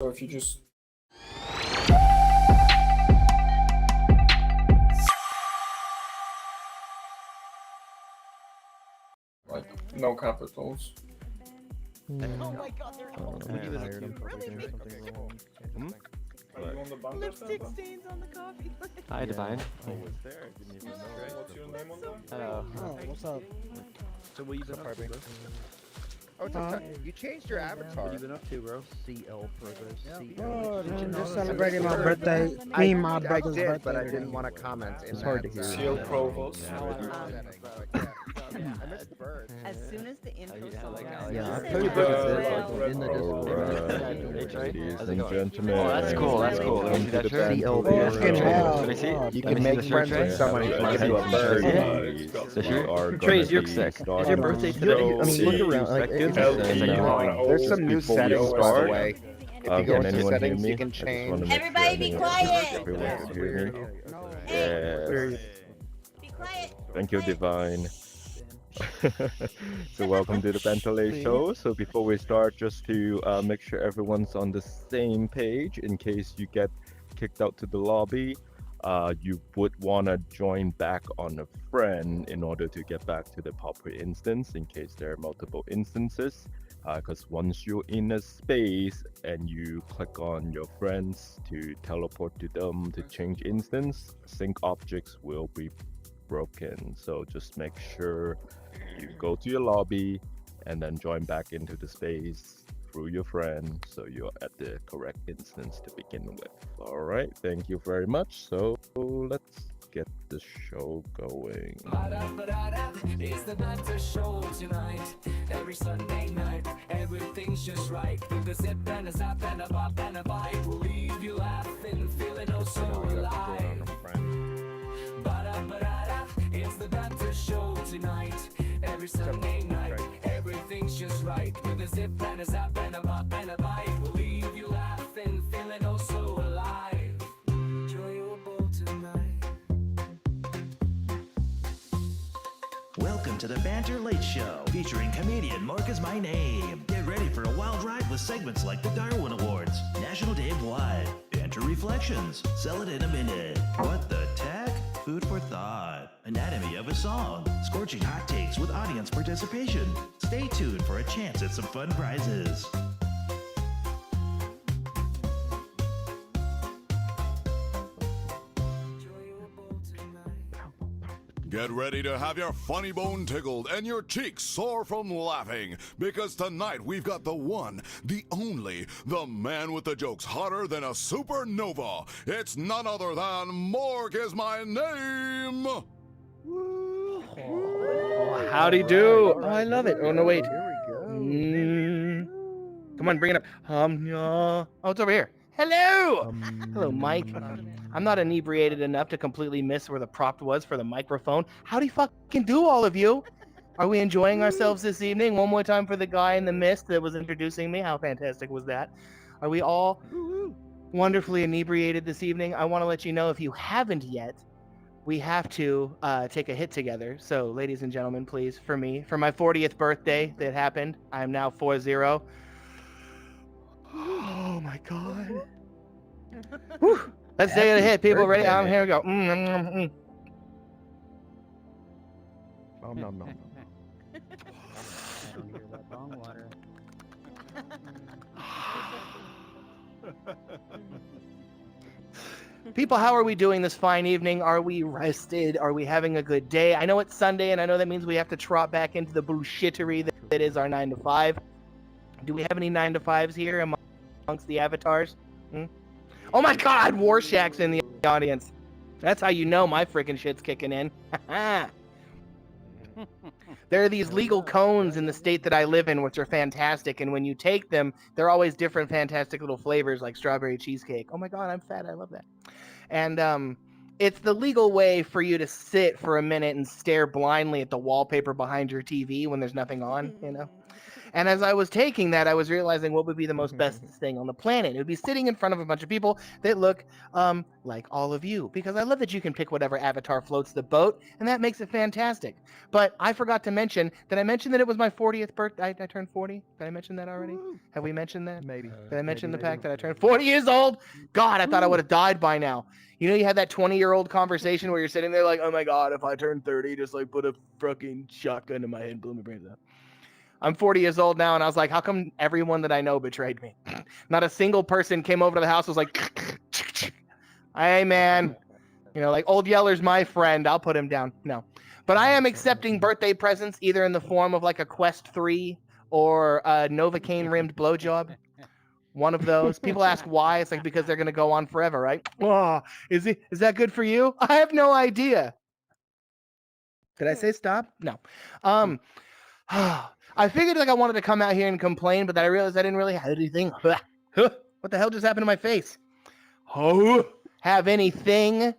So if you just like no capitals. Oh my god, they're all We do this Are you on the Banter lipstick stand? stains on the coffee. Hi, Divine. What's your name on there? Hello. Oh, what's up? So what you been up to, bro? Oh, it's you changed your avatar. What you been up to, bro? CL Progress. Oh, Did you know just that? celebrating my birthday. My brother's did, birthday. but I didn't want to comment. It's hard to hear. CL Provost. I missed the bird. As soon as the intro yeah, song like, starts, yeah, you I'll said tell you hello. about Red in the Rover. How's it going? Gentlemen. Oh, that's cool. That's cool. Let me see that shirt. CL Fucking hell. Let me see. Oh, You Let can me see make the shirt, friends with Trey. someone who Let me might see do the a shirt. bird. The shirt? Are Trace, you look gonna sick. be Is your birthday today? I mean, look around. Like, it's There's some new Before we settings, by start, the way. If you go can into anyone hear settings, me? you can I just wanna change. make Everybody sure be anyone- quiet. Everyone can hear me. Hey, Yes. be quiet. Thank you, Divine. So welcome to the Banter Late Show. So before we start, just to make sure everyone's on the same page, in case you get kicked out to the lobby, you would want to join back on a friend in order to get back to the proper instance, in case there are multiple instances. Because once you're in a space and you click on your friends to teleport to them to change instance, sync objects will be broken. So just make sure you go to your lobby and then join back into the space through your friend so you're at the correct instance to begin with. All right, thank you very much. So let's get the show going. It's the Banter Show tonight. Every Sunday night, everything's just right. With a zip and a zap and a bop and a bite, we'll leave you laughing, feeling oh so alive. Ba-da-ba-da-da, it's the Banter Show tonight. Every Sunday night, everything's just right. With a zip and a zap and a bop and a bite, we'll leave you laughing, feeling oh so alive. Enjoyable tonight. Welcome to the Banter Late Show, featuring comedian Mark is my name. Get ready for a wild ride with segments like the Darwin Awards, National Day of What, Banter Reflections, Sell It in a Minute, What the Tech, Food for Thought, Anatomy of a Song, Scorching Hot Takes with audience participation. Stay tuned for a chance at some fun prizes. Get ready to have your funny bone tickled and your cheeks sore from laughing, because tonight we've got the one, the only, the man with the jokes hotter than a supernova. It's none other than Morg is my name. Oh, howdy do. Oh, I love it. Oh, no, wait. Here we go. Come on, bring it up. Oh, it's over here. Hello. Hello, Mike. I'm not inebriated enough to completely miss where the prop was for the microphone. How do you fucking do, all of you? Are we enjoying ourselves this evening? One more time for the guy in the mist that was introducing me. How fantastic was that? Are we all wonderfully inebriated this evening? I want to let you know, if you haven't yet, we have to take a hit together. So, ladies and gentlemen, please, for me, for my 40th birthday that happened, I'm now 40. Oh my God. Whew. Let's take a hit, people. Ready? Here we go. Oh, no, no. People, how are we doing this fine evening? Are we rested? Are we having a good day? I know it's Sunday, and I know that means we have to trot back into the bullshittery that is our 9 to 5. Do we have any 9 to 5s here amongst the avatars? Oh my God, Warshak's in the audience. That's how you know my freaking shit's kicking in. There are these legal cones in the state that I live in, which are fantastic. And when you take them, they're always different, fantastic little flavors like strawberry cheesecake. Oh my God, I'm fat. I love that. And it's the legal way for you to sit for a minute and stare blindly at the wallpaper behind your TV when there's nothing on, you know? And as I was taking that, I was realizing what would be the most bestest thing on the planet. It would be sitting in front of a bunch of people that look like all of you. Because I love that you can pick whatever avatar floats the boat, and that makes it fantastic. But I forgot to mention, did I mention that it was my 40th birthday? I turned 40? Did I mention that already? Have we mentioned that? Maybe. Did I mention the Maybe. fact that I turned 40 years old? God, I thought I would have died by now. You know, you had that 20-year-old conversation where you're sitting there like, oh my God, if I turn 30, just like put a fucking shotgun in my head and blew my brains out. I'm 40 years old now, and I was like, how come everyone that I know betrayed me? Not a single person came over to the house and was like, hey, man. You know, like, Old Yeller's my friend. I'll put him down. No. But I am accepting birthday presents either in the form of like a Quest 3 or a Novocaine-rimmed blowjob. One of those. People ask why. It's like because they're going to go on forever, right? Oh, is that good for you? I have no idea. Did I say stop? No. I figured like I wanted to come out here and complain, but then I realized I didn't really have anything. What the hell just happened to my face? Have anything? Have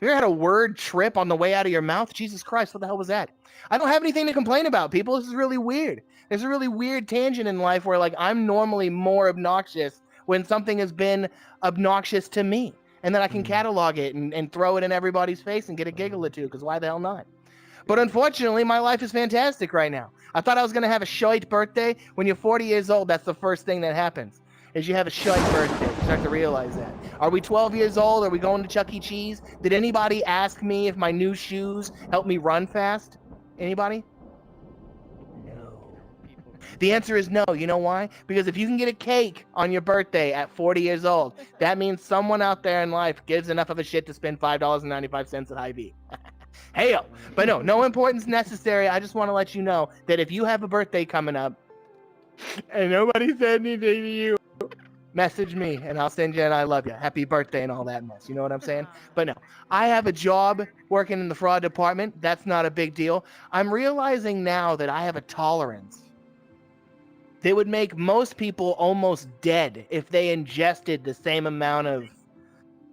you ever had a word trip on the way out of your mouth? Jesus Christ, what the hell was that? I don't have anything to complain about, people. This is really weird. There's a really weird tangent in life where like I'm normally more obnoxious when something has been obnoxious to me. And then I can catalog it and throw it in everybody's face and get a giggle or two, because why the hell not? But unfortunately, my life is fantastic right now. I thought I was going to have a shite birthday. When you're 40 years old, that's the first thing that happens, is you have a shite birthday. You start to realize that. Are we 12 years old? Are we going to Chuck E. Cheese? Did anybody ask me if my new shoes help me run fast? Anybody? No. The answer is no. You know why? Because if you can get a cake on your birthday at 40 years old, that means someone out there in life gives enough of a shit to spend $5.95 at Hy-Vee. Hey, but no importance necessary. I just want to let you know that if you have a birthday coming up and nobody said anything to you, message me and I'll send you an I love you, happy birthday and all that mess. You know what I'm saying? But no, I have a job working in the fraud department. That's not a big deal. I'm realizing now that I have a tolerance that would make most people almost dead if they ingested the same amount of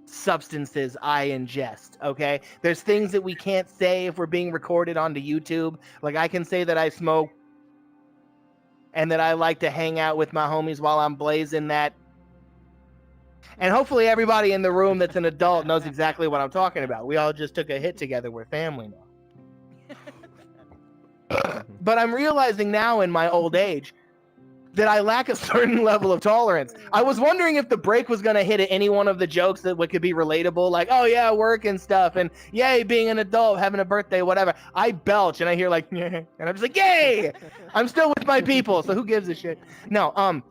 substances I ingest. Okay, there's things that we can't say if we're being recorded onto YouTube. Like I can say that I smoke and that I like to hang out with my homies while I'm blazing that. And hopefully everybody in the room that's an adult knows exactly what I'm talking about. We all just took a hit together. We're family now. But I'm realizing now in my old age that I lack a certain level of tolerance. I was wondering if the break was going to hit at any one of the jokes that could be relatable, like, oh yeah, work and stuff, and yay, being an adult, having a birthday, whatever. I belch and I hear like, and I'm just like, yay! I'm still with my people, so who gives a shit? No, I'm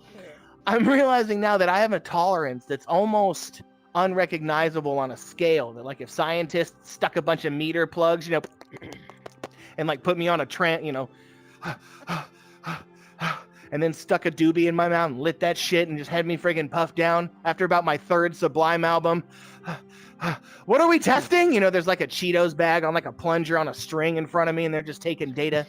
realizing now that I have a tolerance that's almost unrecognizable on a scale. That like if scientists stuck a bunch of meter plugs, and like put me on a and then stuck a doobie in my mouth and lit that shit and just had me friggin' puffed down after about my third Sublime album. What are we testing? There's like a Cheetos bag on like a plunger on a string in front of me and they're just taking data.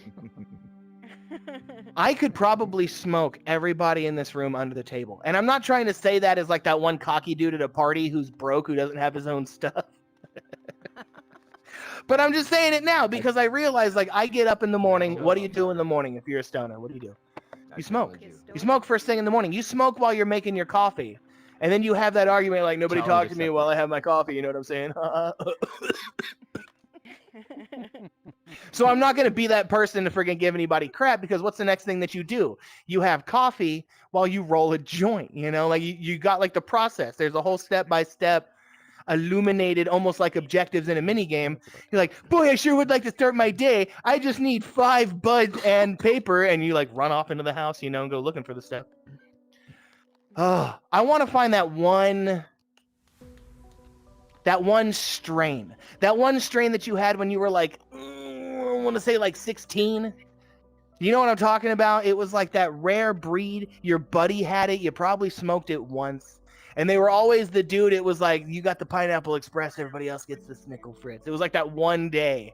I could probably smoke everybody in this room under the table. And I'm not trying to say that as like that one cocky dude at a party who's broke, who doesn't have his own stuff. But I'm just saying it now because I realize like I get up in the morning. What do you do in the morning if you're a stoner? What do you do? You smoke. You smoke first thing in the morning. You smoke while you're making your coffee. And then you have that argument like, nobody talk to me while I have my coffee. You know what I'm saying? So I'm not going to be that person to friggin' give anybody crap, because what's the next thing that you do? You have coffee while you roll a joint. Like you got like the process. There's a whole step-by-step illuminated, almost like objectives in a mini game. You're like, boy, I sure would like to start my day. I just need 5 buds and paper, and you like run off into the house, and go looking for the step. I want to find that one strain that you had when you were like, I want to say like 16. You know what I'm talking about? It was like that rare breed. Your buddy had it. You probably smoked it once. And they were always the dude, it was like, you got the Pineapple Express, everybody else gets the Snickle Fritz. It was like that one day.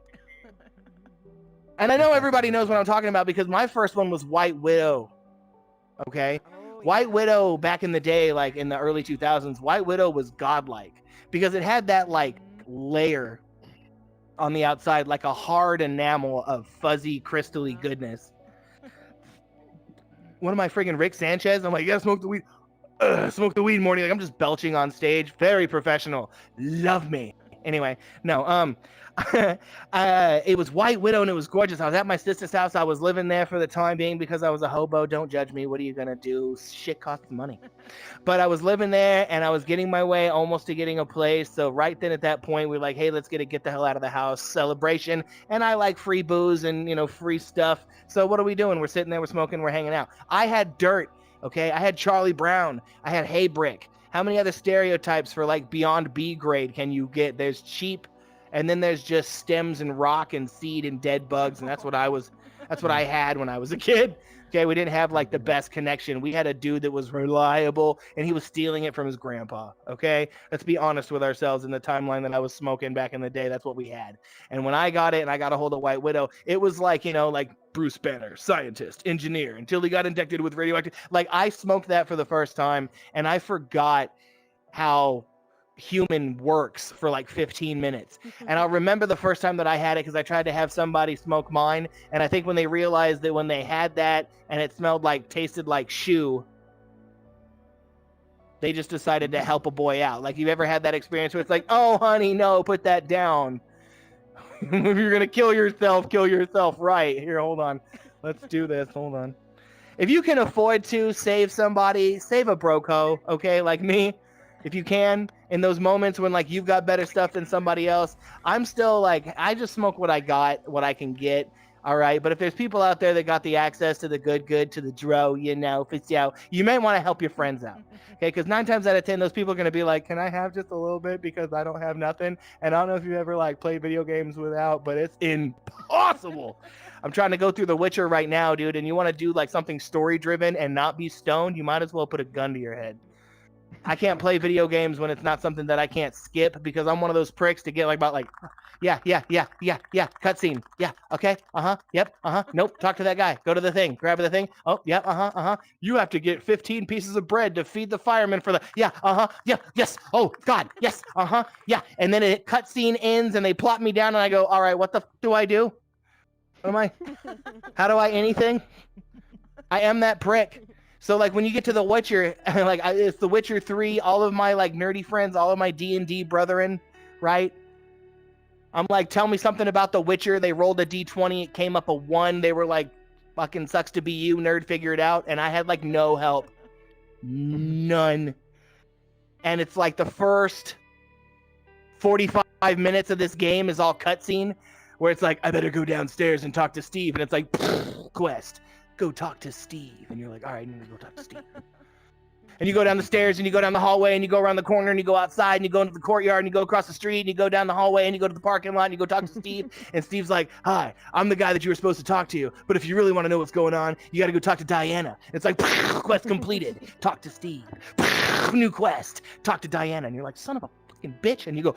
And I know everybody knows what I'm talking about because my first one was White Widow. Okay? White Widow back in the day, like in the early 2000s, White Widow was godlike because it had that like layer on the outside, like a hard enamel of fuzzy, crystally goodness one of my friggin' Rick Sanchez. I'm like, yeah, smoke the weed. Smoke the weed, Morty. Like I'm just belching on stage. Very professional. Love me. Anyway, no. It was White Widow and it was gorgeous. I was at my sister's house. I was living there for the time being because I was a hobo. Don't judge me. What are you gonna do? Shit costs money. But I was living there and I was getting my way almost to getting a place. So right then at that point, we were like, hey, let's get the hell out of the house celebration. And I like free booze and, you know, free stuff. So what are we doing? We're sitting there, we're smoking, we're hanging out. I had dirt. Okay. I had Charlie Brown. I had Hay Brick. How many other stereotypes for like beyond B grade can you get? There's cheap. And then there's just stems and rock and seed and dead bugs. And that's what I had when I was a kid. Okay, we didn't have like the best connection. We had a dude that was reliable and he was stealing it from his grandpa. Okay, let's be honest with ourselves. In the timeline that I was smoking back in the day, that's what we had. And when I got it and I got a hold of White Widow, it was like, you know, like Bruce Banner, scientist, engineer, until he got injected with radioactive. Like I smoked that for the first time and I forgot how human works for like 15 minutes. And I'll remember the first time that I had it because I tried to have somebody smoke mine. And I think when they realized that when they had that and it tasted like shoe, they just decided to help a boy out. Like, you ever had that experience where it's like, oh, honey, no, put that down. If you're going to kill yourself right. Here, hold on. Let's do this. Hold on. If you can afford to save somebody, save a broco, okay, like me. If you can, in those moments when like you've got better stuff than somebody else, I'm still like, I just smoke what I got, what I can get. All right. But if there's people out there that got the access to the good, to the dro, you know, if it's, you may want to help your friends out. Okay. Because 9 times out of 10, those people are going to be like, can I have just a little bit because I don't have nothing? And I don't know if you ever like played video games without, but it's impossible. I'm trying to go through The Witcher right now, dude. And you want to do like something story driven and not be stoned, you might as well put a gun to your head. I can't play video games when it's not something that I can't skip because I'm one of those pricks to get like about like, yeah, cutscene. Yeah, okay, yep, nope, talk to that guy. Go to the thing, grab the thing. Oh, yeah, You have to get 15 pieces of bread to feed the firemen for the, yeah, yes, oh, God, yes, yeah. And then it cutscene ends and they plop me down and I go, all right, what the f do I do? What am I? How do I anything? I am that prick. So like when you get to The Witcher, like it's The Witcher 3, all of my like nerdy friends, all of my D&D brethren, right? I'm like, tell me something about The Witcher. They rolled a D20, it came up a 1. They were like, fucking sucks to be you, nerd, figure it out. And I had like no help. None. And it's like the first 45 minutes of this game is all cutscene, where it's like, I better go downstairs and talk to Steve. And it's like, quest. Go talk to Steve. And you're like, all right, I'm gonna go talk to Steve. And you go down the stairs and you go down the hallway and you go around the corner and you go outside and you go into the courtyard and you go across the street and you go down the hallway and you go to the parking lot and you go talk to Steve. And Steve's like, hi, I'm the guy that you were supposed to talk to. But if you really want to know what's going on, you got to go talk to Diana. It's like, quest completed. Talk to Steve. New quest. Talk to Diana. And you're like, son of a fucking bitch. And you go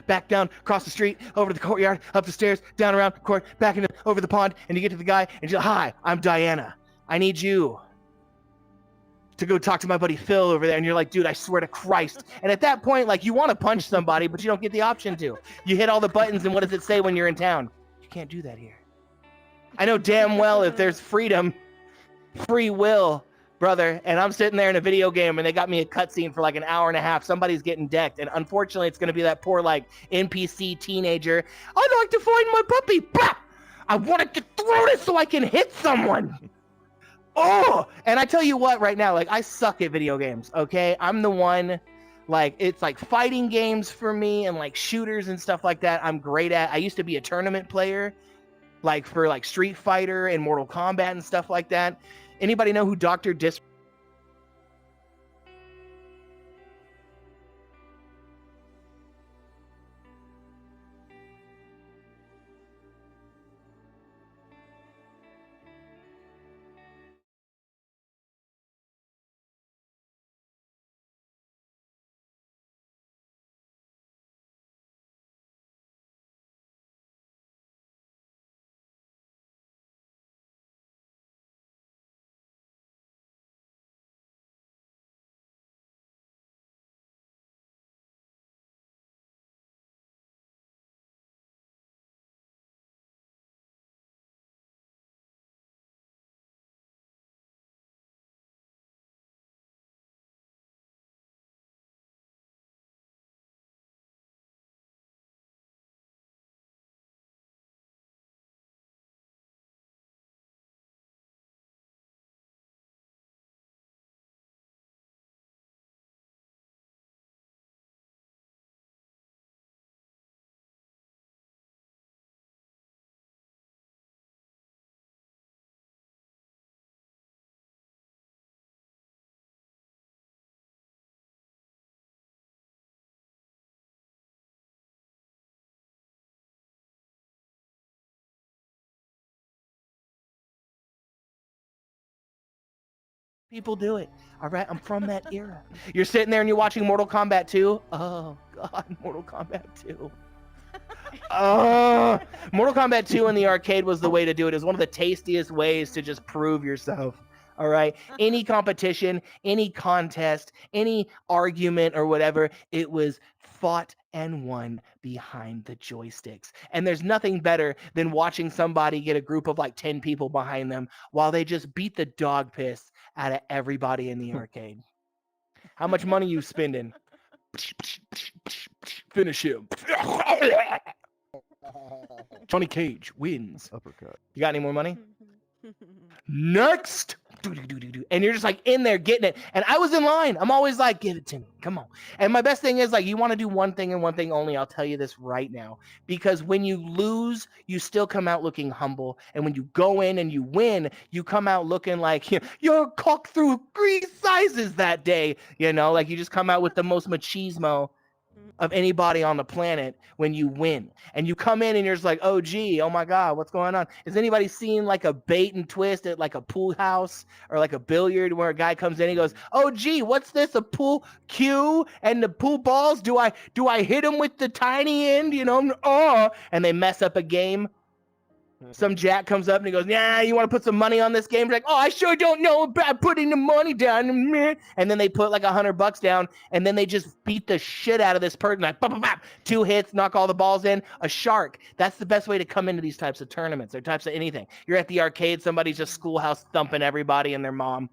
back down, across the street, over to the courtyard, up the stairs, down around the court, back into, over the pond. And you get to the guy and you're like, hi, I'm Diana. I need you to go talk to my buddy Phil over there. And you're like, dude, I swear to Christ. And at that point, like, you want to punch somebody, but you don't get the option to. You hit all the buttons, and what does it say when you're in town? You can't do that here. I know damn well if there's freedom, free will, brother, and I'm sitting there in a video game and they got me a cutscene for like an hour and a half, somebody's getting decked. And unfortunately, it's going to be that poor, like, NPC teenager. I'd like to find my puppy. Bah! I wanted to throw this so I can hit someone. Oh, and I tell you what right now, like, I suck at video games, okay? I'm the one, like, it's like fighting games for me and like shooters and stuff like that I'm great at. I used to be a tournament player, like for like Street Fighter and Mortal Kombat and stuff like that. Anybody know who Dr. Dis People do it. All right, I'm from that era. You're sitting there and you're watching Mortal Kombat 2. Oh God, Mortal Kombat 2. Mortal Kombat 2 in the arcade was the way to do it. It was one of the tastiest ways to just prove yourself. All right. Any competition, any contest, any argument or whatever, it was fought and won behind the joysticks. And there's nothing better than watching somebody get a group of like 10 people behind them while they just beat the dog piss out of everybody in the arcade. How much money you spending? Finish him. Johnny Cage wins. Uppercut. You got any more money? Next. And you're just like in there getting it. And I was in line. I'm always like, give it to me. Come on. And my best thing is like, you want to do one thing and one thing only. I'll tell you this right now. Because when you lose, you still come out looking humble. And when you go in and you win, you come out looking like you're cocked through 3 sizes that day. You know, like you just come out with the most machismo of anybody on the planet when you win. And you come in and you're just like, oh gee, oh my God, what's going on? Has anybody seen like a bait and twist at like a pool house or like a billiard where a guy comes in and he goes, oh gee, what's this? A pool cue and the pool balls? Do I hit him with the tiny end? You know, and they mess up a game. Some jack comes up and he goes, yeah, you want to put some money on this game? You're like, oh, I sure don't know about putting the money down. And then they put like $100 down and then they just beat the shit out of this person. Like, bop, bop, bop. 2 hits, knock all the balls in. A shark. That's the best way to come into these types of tournaments or types of anything. You're at the arcade, somebody's just schoolhouse thumping everybody and their mom.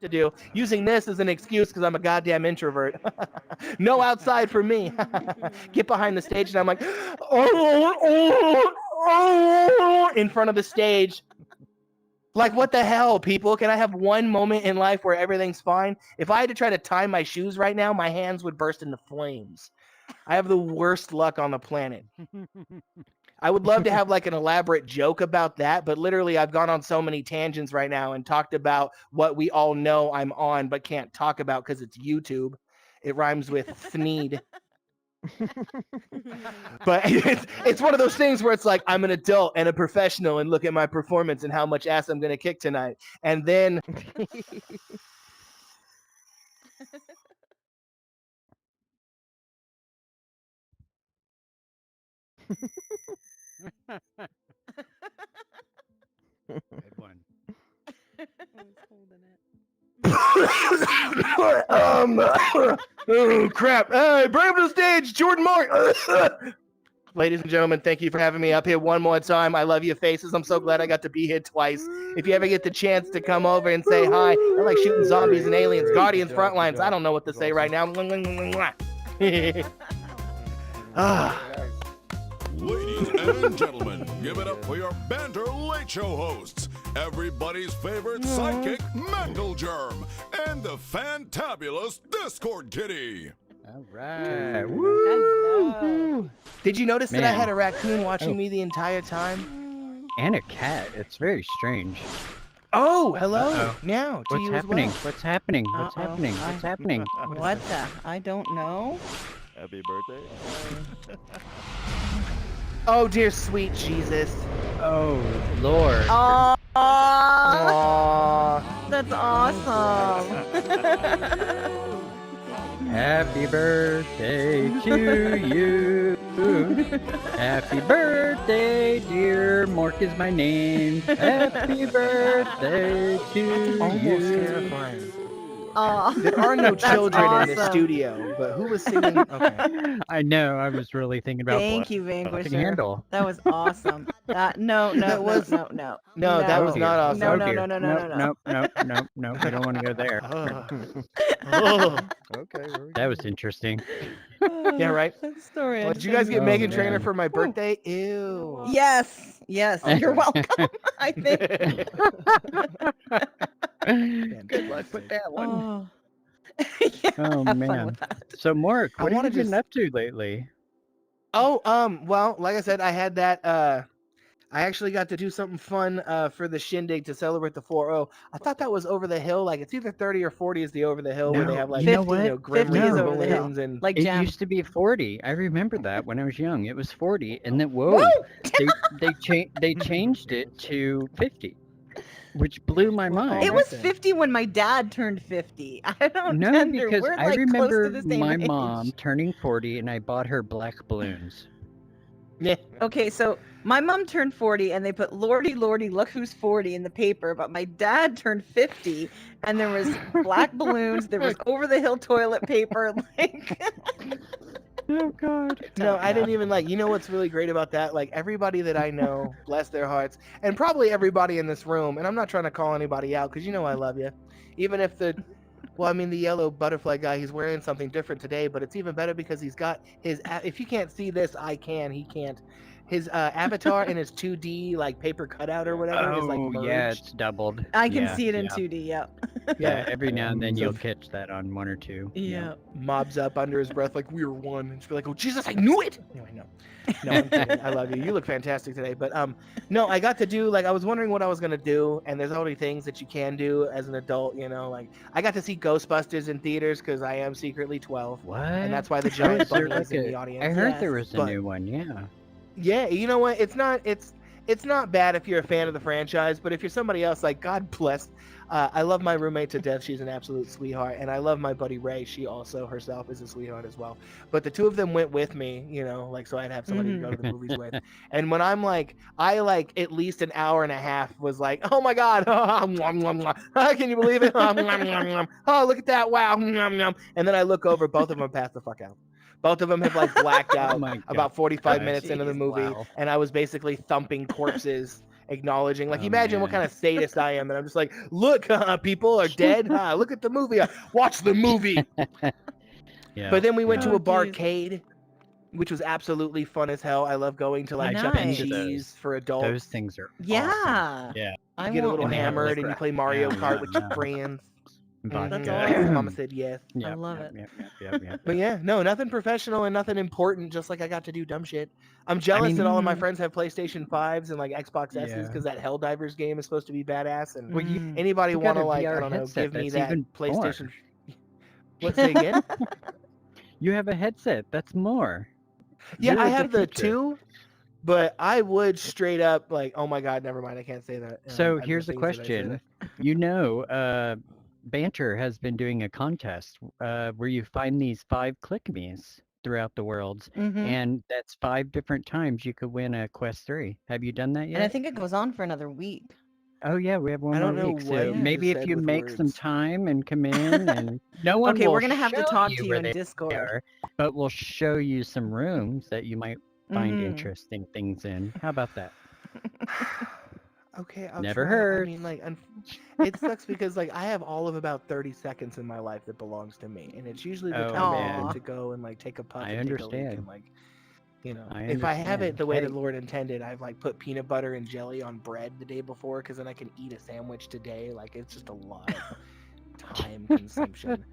To do using this as an excuse because I'm a goddamn introvert. No outside for me. Get behind the stage and I'm like in front of the stage. Like, what the hell, people? Can I have one moment in life where everything's fine? If I had to try to tie my shoes right now, my hands would burst into flames. I have the worst luck on the planet. I would love to have like an elaborate joke about that, but literally I've gone on so many tangents right now and talked about what we all know I'm on but can't talk about because it's YouTube. It rhymes with thneed. But it's one of those things where it's like, I'm an adult and a professional and look at my performance and how much ass I'm going to kick tonight. And then... Good one. Oh crap! Hey, bring him to the stage, Jordan Mark. Ladies and gentlemen, thank you for having me up here one more time. I love your faces. I'm so glad I got to be here twice. If you ever get the chance to come over and say hi, I like shooting zombies and aliens, Guardians, Frontlines. I don't know what to say right now. Ah. Ladies and gentlemen, give it up for your Banter Late Show hosts, everybody's favorite sidekick, Mangle Germ, and the fantabulous Discord Kitty. All right. Hello. Did you notice that I Man. had a raccoon watching me the entire time? And a cat. It's very strange. Oh, hello. Uh-oh. Now, to What's you happening? as well. What's happening? What's Uh-oh. happening? What's happening? What the? I don't know. Happy birthday. Oh, dear sweet Jesus. Oh, Lord. Oh, Aww. that's awesome. Happy birthday to you. Happy birthday, dear Mork is my name. Happy birthday to Almost you. terrifying. Oh, There are no that's children in this awesome. studio, but who was singing? Okay. I know. I was really thinking about Thank you, Bluffing Vanquisher. Handle. That was awesome. No, That was- no. No, that was not awesome. No, Oh, no, dear. no, no, no, no, no. Nope. We don't want to go there. Oh. Okay. Very That was interesting. Yeah, right. That story. Well, I did you guys get Oh, Megan Trainer man. for my birthday? Ew. Yes. You're welcome. I think. Good luck with that one. Oh. Yeah, Oh, have fun man. with that. So, Mark, I what have you wanna been just- up to lately? Oh, well, like I said, I had that, I actually got to do something fun, for the shindig to celebrate the 4-0. I thought that was over the hill, like, it's either 30 or 40 is the over the hill, where they No, have, like, you know 50, what? you know, Grim 50 is Reaper over the hill. balloons and... Like It jam. used to be 40. I remember that when I was young. It was 40, and then they changed it to 50, which blew my mind. It was Listen. 50 when my dad turned 50. I don't No, tender. because We're I like remember close to the same my age. mom turning 40, and I bought her black balloons. Yeah. Okay, so my mom turned 40 and they put Lordy, look who's 40 in the paper, but my dad turned 50 and there was black balloons, there was over the hill toilet paper, like Oh God. No, I didn't even like. You know what's really great about that? Like everybody that I know, bless their hearts, and probably everybody in this room. And I'm not trying to call anybody out because you know I love you. Even if the, well, I mean the yellow butterfly guy, he's wearing something different today, but it's even better because he's got his. If you can't see this, I can. He can't. His avatar in his 2D like paper cutout or whatever is like Oh merged. yeah, it's doubled. I can Yeah, see it in yeah. 2D, yep. Yeah, every now and then So you'll catch that on one or two. Yeah. Mobs up under his breath like we were one, and just be like, "Oh Jesus, I knew it." Anyway, no, I'm kidding. I love you. You look fantastic today. But no, I got to do like I was wondering what I was gonna do, and there's already things that you can do as an adult. You know, like I got to see Ghostbusters in theaters because I am secretly 12, What? and that's why the Oh, giant is there bunny is like in the a- audience. I heard Yes, there was a but- new one. Yeah. Yeah, you know what? It's not bad if you're a fan of the franchise, but if you're somebody else, like God bless. I love my roommate to death. She's an absolute sweetheart, and I love my buddy Ray. She also herself is a sweetheart as well. But the two of them went with me, you know, like so I'd have somebody to go to the movies with. And when I'm like, I like at least an hour and a half was like, oh my God, can you believe it? Oh, look at that! Wow, and then I look over, both of them passed the fuck out. Both of them have like blacked out my God. about 45 Gosh. minutes into the Jeez, movie, wow. and I was basically thumping corpses, acknowledging. Like, Oh, imagine what man. kind of sadist I am, and I'm just like, look, people are dead. Look at the movie. Watch the movie. Yeah. But then we went to Oh, a geez. barcade, which was absolutely fun as hell. I love going to like Chuck E. Nice. Cheese for adults. those things are Yeah. awesome. Yeah. I You get a want little And they have, hammered like, and you play Mario yeah, Kart with your yeah. friends. Vodka. That's Mhm. awesome. Mama said yes. Yep, love yep, it. Yep. But yeah, no, nothing professional and nothing important. Just like I got to do dumb shit. I'm jealous mean- that all of my friends have PlayStation 5s and like Xbox S's Yeah. because that Helldivers game is supposed to be badass. And Well, you- Mm. anybody you want got to a like, I VR don't know, headset give me that's that even PlayStation? more. Let's say again. You have a headset. That's more. Yeah, You're I the have the future. 2, but I would straight up like, oh my God, never mind, I can't say that. So the here's the things that I say question. that- You know, Banter has been doing a contest where you find these 5 click me's throughout the world, Mhm. and that's 5 different times you could win a Quest 3. Have you done that yet? And I think it goes on for another week. Oh yeah, we have one I more don't know week. what So you maybe just if said you with make some words. time and come in, and no one Okay, will we're gonna have to show talk to you where in they Discord. are, but we'll show you some rooms that you might find Mhm. interesting things in. How about that? Okay, I'll Never try. I hurts. mean, like, it sucks because like I have all of about 30 seconds in my life that belongs to me, and it's usually the Oh, time that I man. get to go and like take a puff I and take a leak understand. and like, you know, I if I have it understand. the way the Hey. Lord intended, I've like put peanut butter and jelly on bread the day before because then I can eat a sandwich today. Like it's just a lot of time consumption.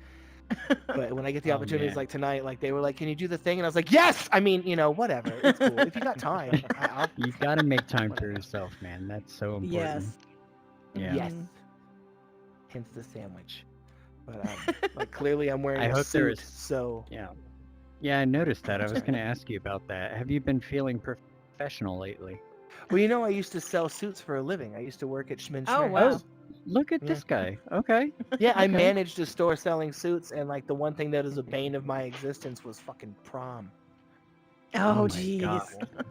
But when I get the Oh, opportunities man. like tonight, like they were like, "Can you do the thing?" And I was like, "Yes!" I mean, you know, whatever. It's cool. If you got time, I'll. You got to make time for Whatever. yourself, man. That's so important. Yes. Yeah. Yes. Mhm. Hence the sandwich. But like clearly I'm wearing I a hope there suit, is- so Yeah. Yeah, I noticed that. I That's was right. going to ask you about that. Have you been feeling professional lately? well, you know, I used to sell suits for a living. I used to work at Schmin Oh, Schmerz. wow. Look at Yeah. this guy. Okay. Yeah, I Okay. managed a store selling suits, and like the one thing that is a bane of my existence was fucking prom. Oh, my jeez. God.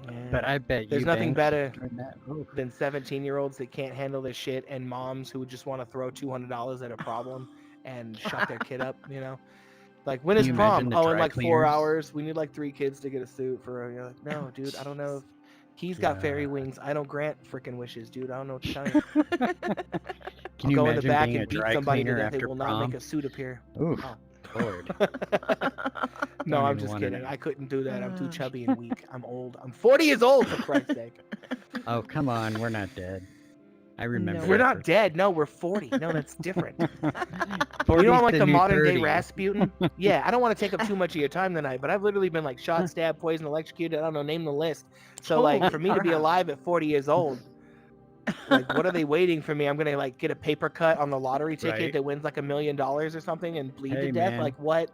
Yeah. But I bet There's you nothing banked better during that. Oof. than 17-year-olds that can't handle their shit and moms who just want to throw $200 at a problem and shut their kid up, you know? Like, when Can is you prom? imagine the Oh, in dry like 4 cleaners? hours. We need like 3 kids to get a suit for. You're like, no, dude, I don't know if he's got fairy God. wings. I don't grant freaking wishes, dude. I don't know what to tell you. Can I'll you go in the imagine back being a and beat dry somebody to cleaner death. It after will not prom? make a suit appear. Oof. Oh. Lord. No, Don't I'm even just wanna kidding. know. I couldn't do that. I'm too chubby and weak. I'm old. I'm 40 years old, for Christ's sake. Oh, come on. We're not dead. I remember. No, We're that not for- dead. No, we're 40. No, that's different. You know, 40's I'm like the new modern day 30. Rasputin. Yeah, I don't want to take up too much of your time tonight, but I've literally been like shot, stabbed, poisoned, electrocuted. I don't know, name the list. So like Holy for me to be crap. alive at 40 years old, like what are they waiting for me? I'm gonna like get a paper cut on the lottery ticket Right. that wins like $1 million or something and bleed Hey, to death. man. Like what?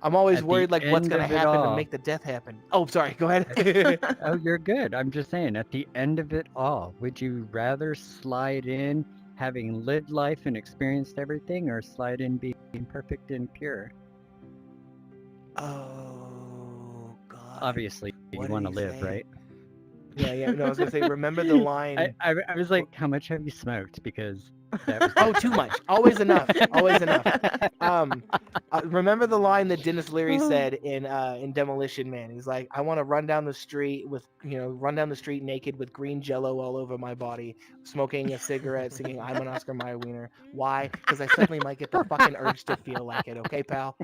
I'm always At the worried like what's end gonna of it happen to all- make the death happen. Oh, sorry. Go ahead. Oh, you're good. I'm just saying, at the end of it all, would you rather slide in having lived life and experienced everything, or slide in being perfect and pure? Oh God. Obviously, you What did want to he live, say? right? Yeah, yeah. No, I was gonna say, remember the line. I was like, how much have you smoked? Because that was Oh, too much. Always enough. Always enough. Remember the line that Dennis Leary said in Demolition Man. He's like, I want to run down the street with, run down the street naked with green jello all over my body, smoking a cigarette, singing "I'm an Oscar Mayer wiener." Why? Because I suddenly might get the fucking urge to feel like it. Okay, pal.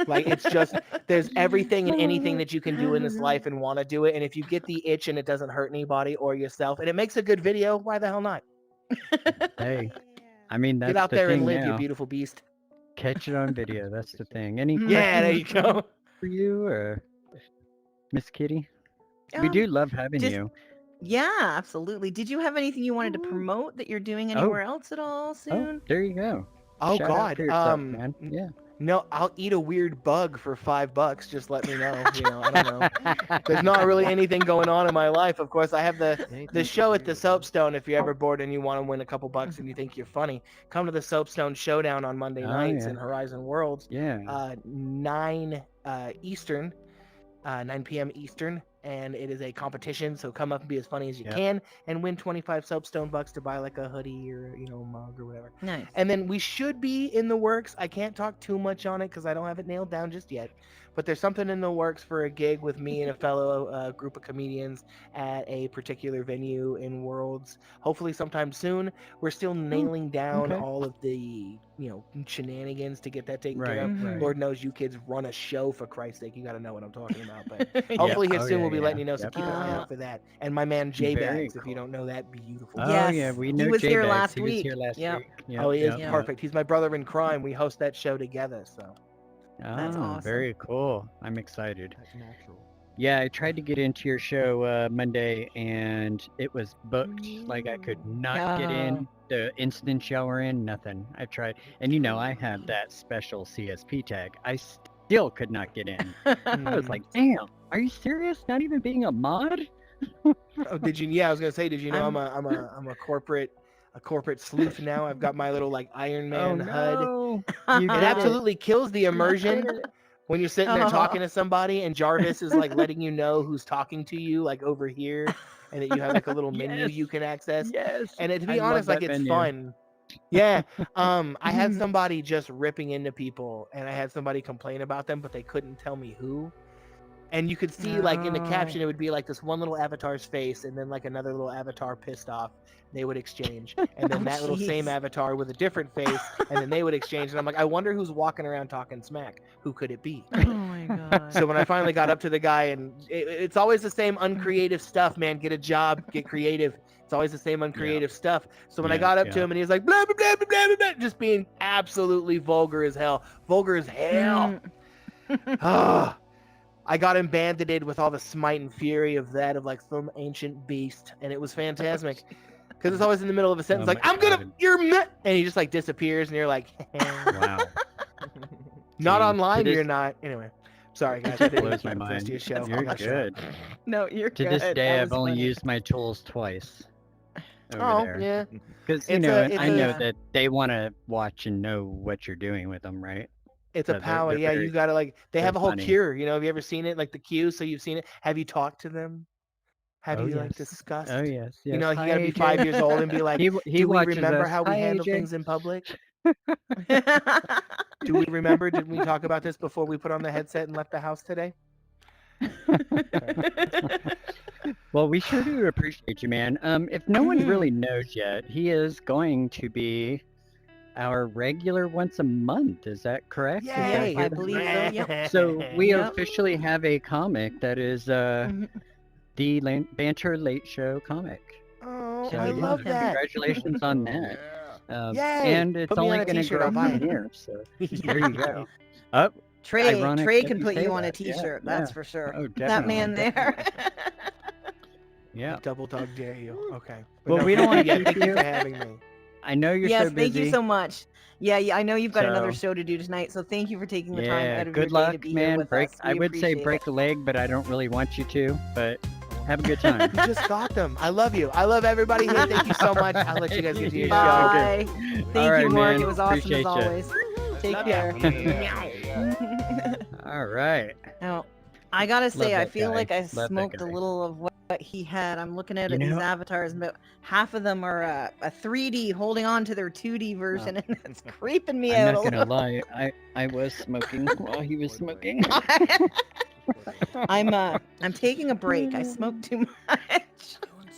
Like it's just there's everything and anything that you can do in this life and want to do it. And if you get the itch and it doesn't hurt anybody or yourself, and it makes a good video, why the hell not? Hey, I mean, that's Get out the there thing and live, now. you beautiful beast. Catch it on video. That's the thing. Any Yeah, there you questions go. for you, or Miss Kitty? We Um, do love having just- you. Yeah, absolutely. Did you have anything you wanted to promote that you're doing anywhere else at all Oh, soon? there you go. Oh Shout out God, for yourself, man. Yeah. No, I'll eat a weird bug for $5. Just let me know. I don't know. There's not really anything going on in my life. Of course, I have the show at the Soapstone. If you're ever bored and you want to win a couple bucks and you think you're funny, come to the Soapstone Showdown on Monday nights in Horizon Worlds. Yeah. 9 Eastern, 9 p.m. Eastern, and it is a competition. So come up and be as funny as you can, and win 25 Soapstone bucks to buy like a hoodie or a mug or whatever. Nice. And then we should be in the works. I can't talk too much on it because I don't have it nailed down just yet. But there's something in the works for a gig with me and a fellow group of comedians at a particular venue in Worlds. Hopefully sometime soon. We're still nailing down all of the shenanigans to get that taken care of. Lord knows you kids run a show, for Christ's sake. You got to know what I'm talking about. But hopefully here soon we'll be letting you know. So keep an eye out for that. And my man J Bags, if you don't know that, beautiful. Oh Yes, yeah, we he know was here J-Bags. last He was week. here last Yep. week. Yep, Oh, he is yep. perfect. He's my brother in crime. We host that show together. So That's Oh, awesome. very cool. I'm excited. That's natural. Yeah, I tried to get into your show Monday, and it was booked. Like I could not get in. The instant shower in, nothing. I tried, and I have that special CSP tag. I still could not get in. I was like, "Damn, are you serious? Not even being a mod?" Oh, did you? Yeah, I was gonna say, did you know I'm a corporate sleuth now? I've got my little like Iron Man HUD. no! It absolutely kills the immersion. When you're sitting there Oh. talking to somebody and Jarvis is like letting you know who's talking to you, like over here, and that you have like a little menu you can access. Yes. And to I be love honest, like that it's menu. fun. Yeah. I had somebody just ripping into people, and I had somebody complain about them, but they couldn't tell me who. And you could see like in the caption, it would be like this one little avatar's face, and then like another little avatar pissed off. They would exchange, and then that little same avatar with a different face, and then they would exchange. And I'm like, I wonder who's walking around talking smack. Who could it be? Oh my god. So when I finally got up to the guy, and it's always the same uncreative stuff, man. Get a job, get creative. It's always the same uncreative stuff. So when I got up to him, and he was like, blah, blah, blah, blah, blah, blah, just being absolutely vulgar as hell. Vulgar as hell. Ah. I got him banded with all the smite and fury of that, of like some ancient beast, and it was fantastic. Because it's always in the middle of a sentence, like, I'm gonna, and he just like disappears, and you're like, Wow. not Jeez. online, To you're this- not. Anyway, sorry guys. It I didn't blows my mean to mind. your show. You're good. No, you're To good. this day, That I've was only funny. used my tools twice. Over Oh, there. yeah. Because It's a- I know it's a- that they want to watch and know what you're doing with them, right? It's So a they're- power. they're Yeah, very- you gotta like. They they're have a whole funny. cure. You know, have you ever seen it? Like the Q. So you've seen it. Have you talked to them? Have Oh, you like yes. discussed? Oh yes, yes. You know, like, you Hi, gotta be AJ. 5 years old and be like, he do we watches remember us. how we Hi, handle AJ. things in public? Do we remember? Did we talk about this before we put on the headset and left the house today? Well, we sure do appreciate you, man. If no one really knows yet, he is going to be our regular once a month. Is that correct? Did Yes, hear I that believe right? so. Yep. So we Yep. officially have a comic that is the Banter Late Show comic. Oh, So, I yeah, love that. Congratulations on that. Yay! And it's Put me only on a going to t-shirt, grow I'll buy from it. here. So there you go. Up. Trey Ironic Trey that can you put say you on a that. Yeah, t-shirt. yeah. That's for sure. Oh, That man definitely, there. Yeah. Double dog dare you. Okay. But Well, no, we don't want to yeah, keep thank you you. for having me. I know you're Yes, so busy. thank you so much. Yeah, I know you've got another So- show to do tonight, so thank you for taking the time Yeah, out of good your day to luck, be here man. with Break. us. I We would say appreciate break it. a leg, but I don't really want you to. But have a good time. You just got them. I love you. I love everybody here. Thank you so much. I'll let you guys get to your show. Bye. Thank All you, right, Mark. man. It was awesome Appreciate as ya. always. Take Love care. All right. Now, I gotta say, I that feel guy. like I Love that smoked a guy. little of what he had. I'm looking at You these know- avatars, but half of them are a 3D holding on to their 2D version, and it's creeping me I'm out not a gonna little. lie. I was smoking while he was smoking. I'm taking a break. I smoked too much.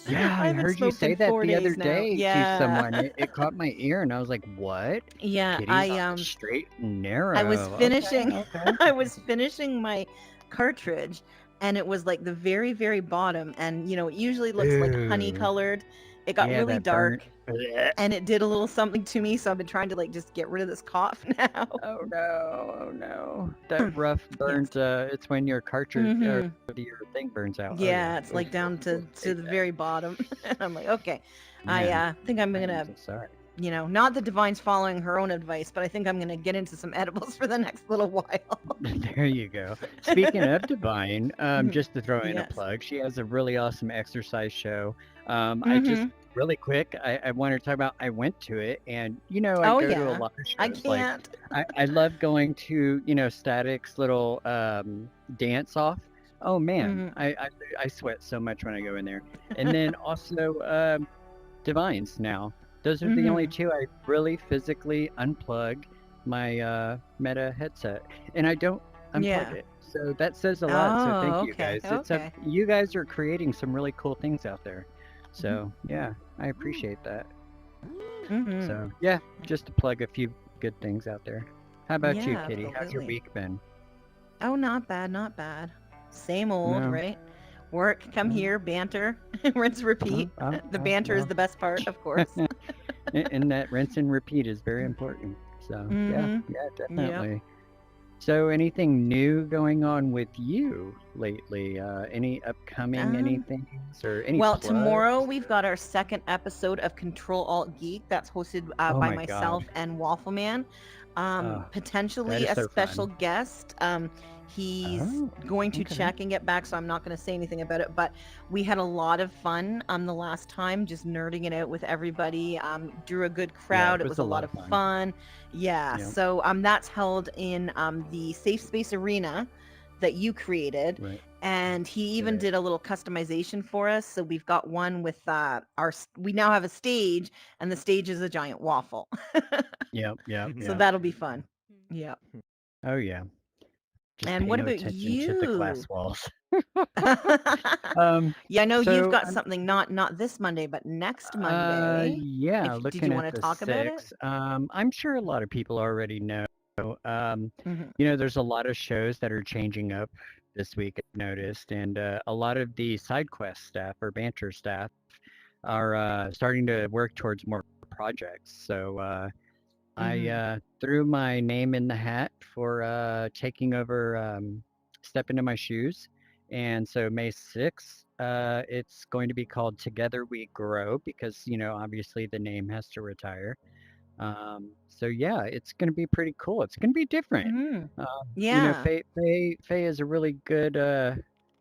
Yeah, I haven't heard you smoked say in that 4 the other days now. day Yeah. to someone. It caught my ear, and I was like, "What?" Yeah, Kitty's straight and narrow. I was Okay, finishing okay. I was finishing my cartridge, and it was like the very, very bottom, and you know, it usually looks like honey Ooh. colored. It got Yeah, really that dark, burnt. and it did a little something to me, so I've been trying to like just get rid of this cough now. Oh no! Oh no! That rough burnt. It's when your cartridge or your thing burns out. Oh, Yeah, it's like Oof, down to oof, the take that. very bottom. And I'm like, okay, Man, I think I'm I am gonna, so sorry. you know, not that Divine's following her own advice, but I think I'm gonna get into some edibles for the next little while. There you go. Speaking of Divine, just to throw in Yes. a plug, she has a really awesome exercise show. I just really quick, I wanted to talk about. I went to it, and you know, I Oh, go to yeah. a lot of shows. I Like, can't. I love going to Static's little dance off. Oh man, I sweat so much when I go in there. And then also Divines now. Those are the only two I really physically unplug my Meta headset, and I don't unplug Yeah. it. So that says a lot. So Oh, thank you okay, guys. okay. You guys are creating some really cool things out there. So yeah, I appreciate that. So yeah, just to plug a few good things out there. How about you, Yeah, Kitty? How's your absolutely. week been? Oh, not bad, not bad. Same old, No. right? Work, come here, banter, rinse, repeat. The banter is the best part, of course. And that rinse and repeat is very important. So Mhm. yeah, definitely. So anything new going on with you lately? Any upcoming anything or any Well, plugs? tomorrow we've got our second episode of Control Alt Geek that's hosted Oh by my myself God. and Waffle Man. Potentially is a so special fun. guest. He's Oh, going to okay. check and get back, so I'm not going to say anything about it. But we had a lot of fun the last time, just nerding it out with everybody. Drew a good crowd. It was a lot of fun. Yeah. Yeah. So that's held in the Safe Space Arena that you created. Right. And he even Right. did a little customization for us. So we've got one with we now have a stage, and the stage is a giant waffle. Yep. Yep. So Yep. that'll be fun. Yep. Oh yeah. Just And pay what no about attention to the glass you? walls. Yeah, I know you've So got I'm something not this Monday, but next Monday. yeah, Did looking you at want to the talk about it? 6th. I'm sure a lot of people already know. Mhm. You know, there's a lot of shows that are changing up this week, I've noticed, and a lot of the side quest staff or banter staff are starting to work towards more projects. So I threw my name in the hat for taking over Step Into My Shoes. And so May 6th, it's going to be called Together We Grow because, you know, obviously the name has to retire. So yeah, it's going to be pretty cool. It's going to be different. Mhm. You know, Yeah. Faye is a really good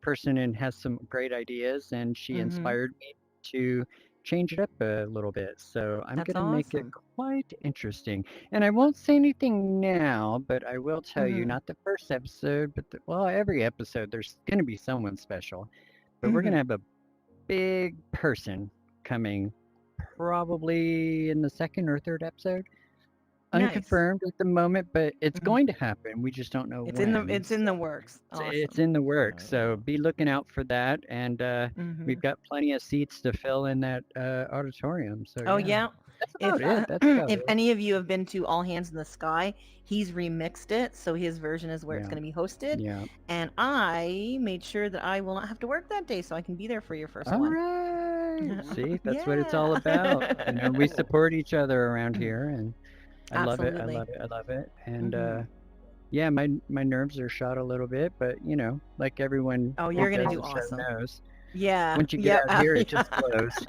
person and has some great ideas, and she Mhm. inspired me to change it up a little bit. So I'm That's going to make it awesome. quite interesting. And I won't say anything now, but I will tell you, Mhm. not the first episode, but well, every episode, there's going to be someone special. But we're going to Mhm. have a big person coming probably in the second or third episode. Nice. Unconfirmed at the moment, but it's Mhm. going to happen. We just don't know It's when. in the works. It's Awesome. in the works, so be looking out for that. And we've Mhm. got plenty of seats to fill in that auditorium. So Oh yeah, yeah. that's If about it. That's about if it. any of you have been to All Hands in the Sky, he's remixed it, so his version is where it's Yeah, going to be hosted. yeah. And I made sure that I will not have to work that day, so I can be there for your first All one. right. See, that's what it's all Yeah. about. You know, we support each other around here, and I love it. I Absolutely. love it. I love it. And Mhm. yeah, my nerves are shot a little bit, but you know, like everyone Oh, who you're gonna does do the show awesome. knows, Yeah. once you get Yep. out here, it Yeah. just flows.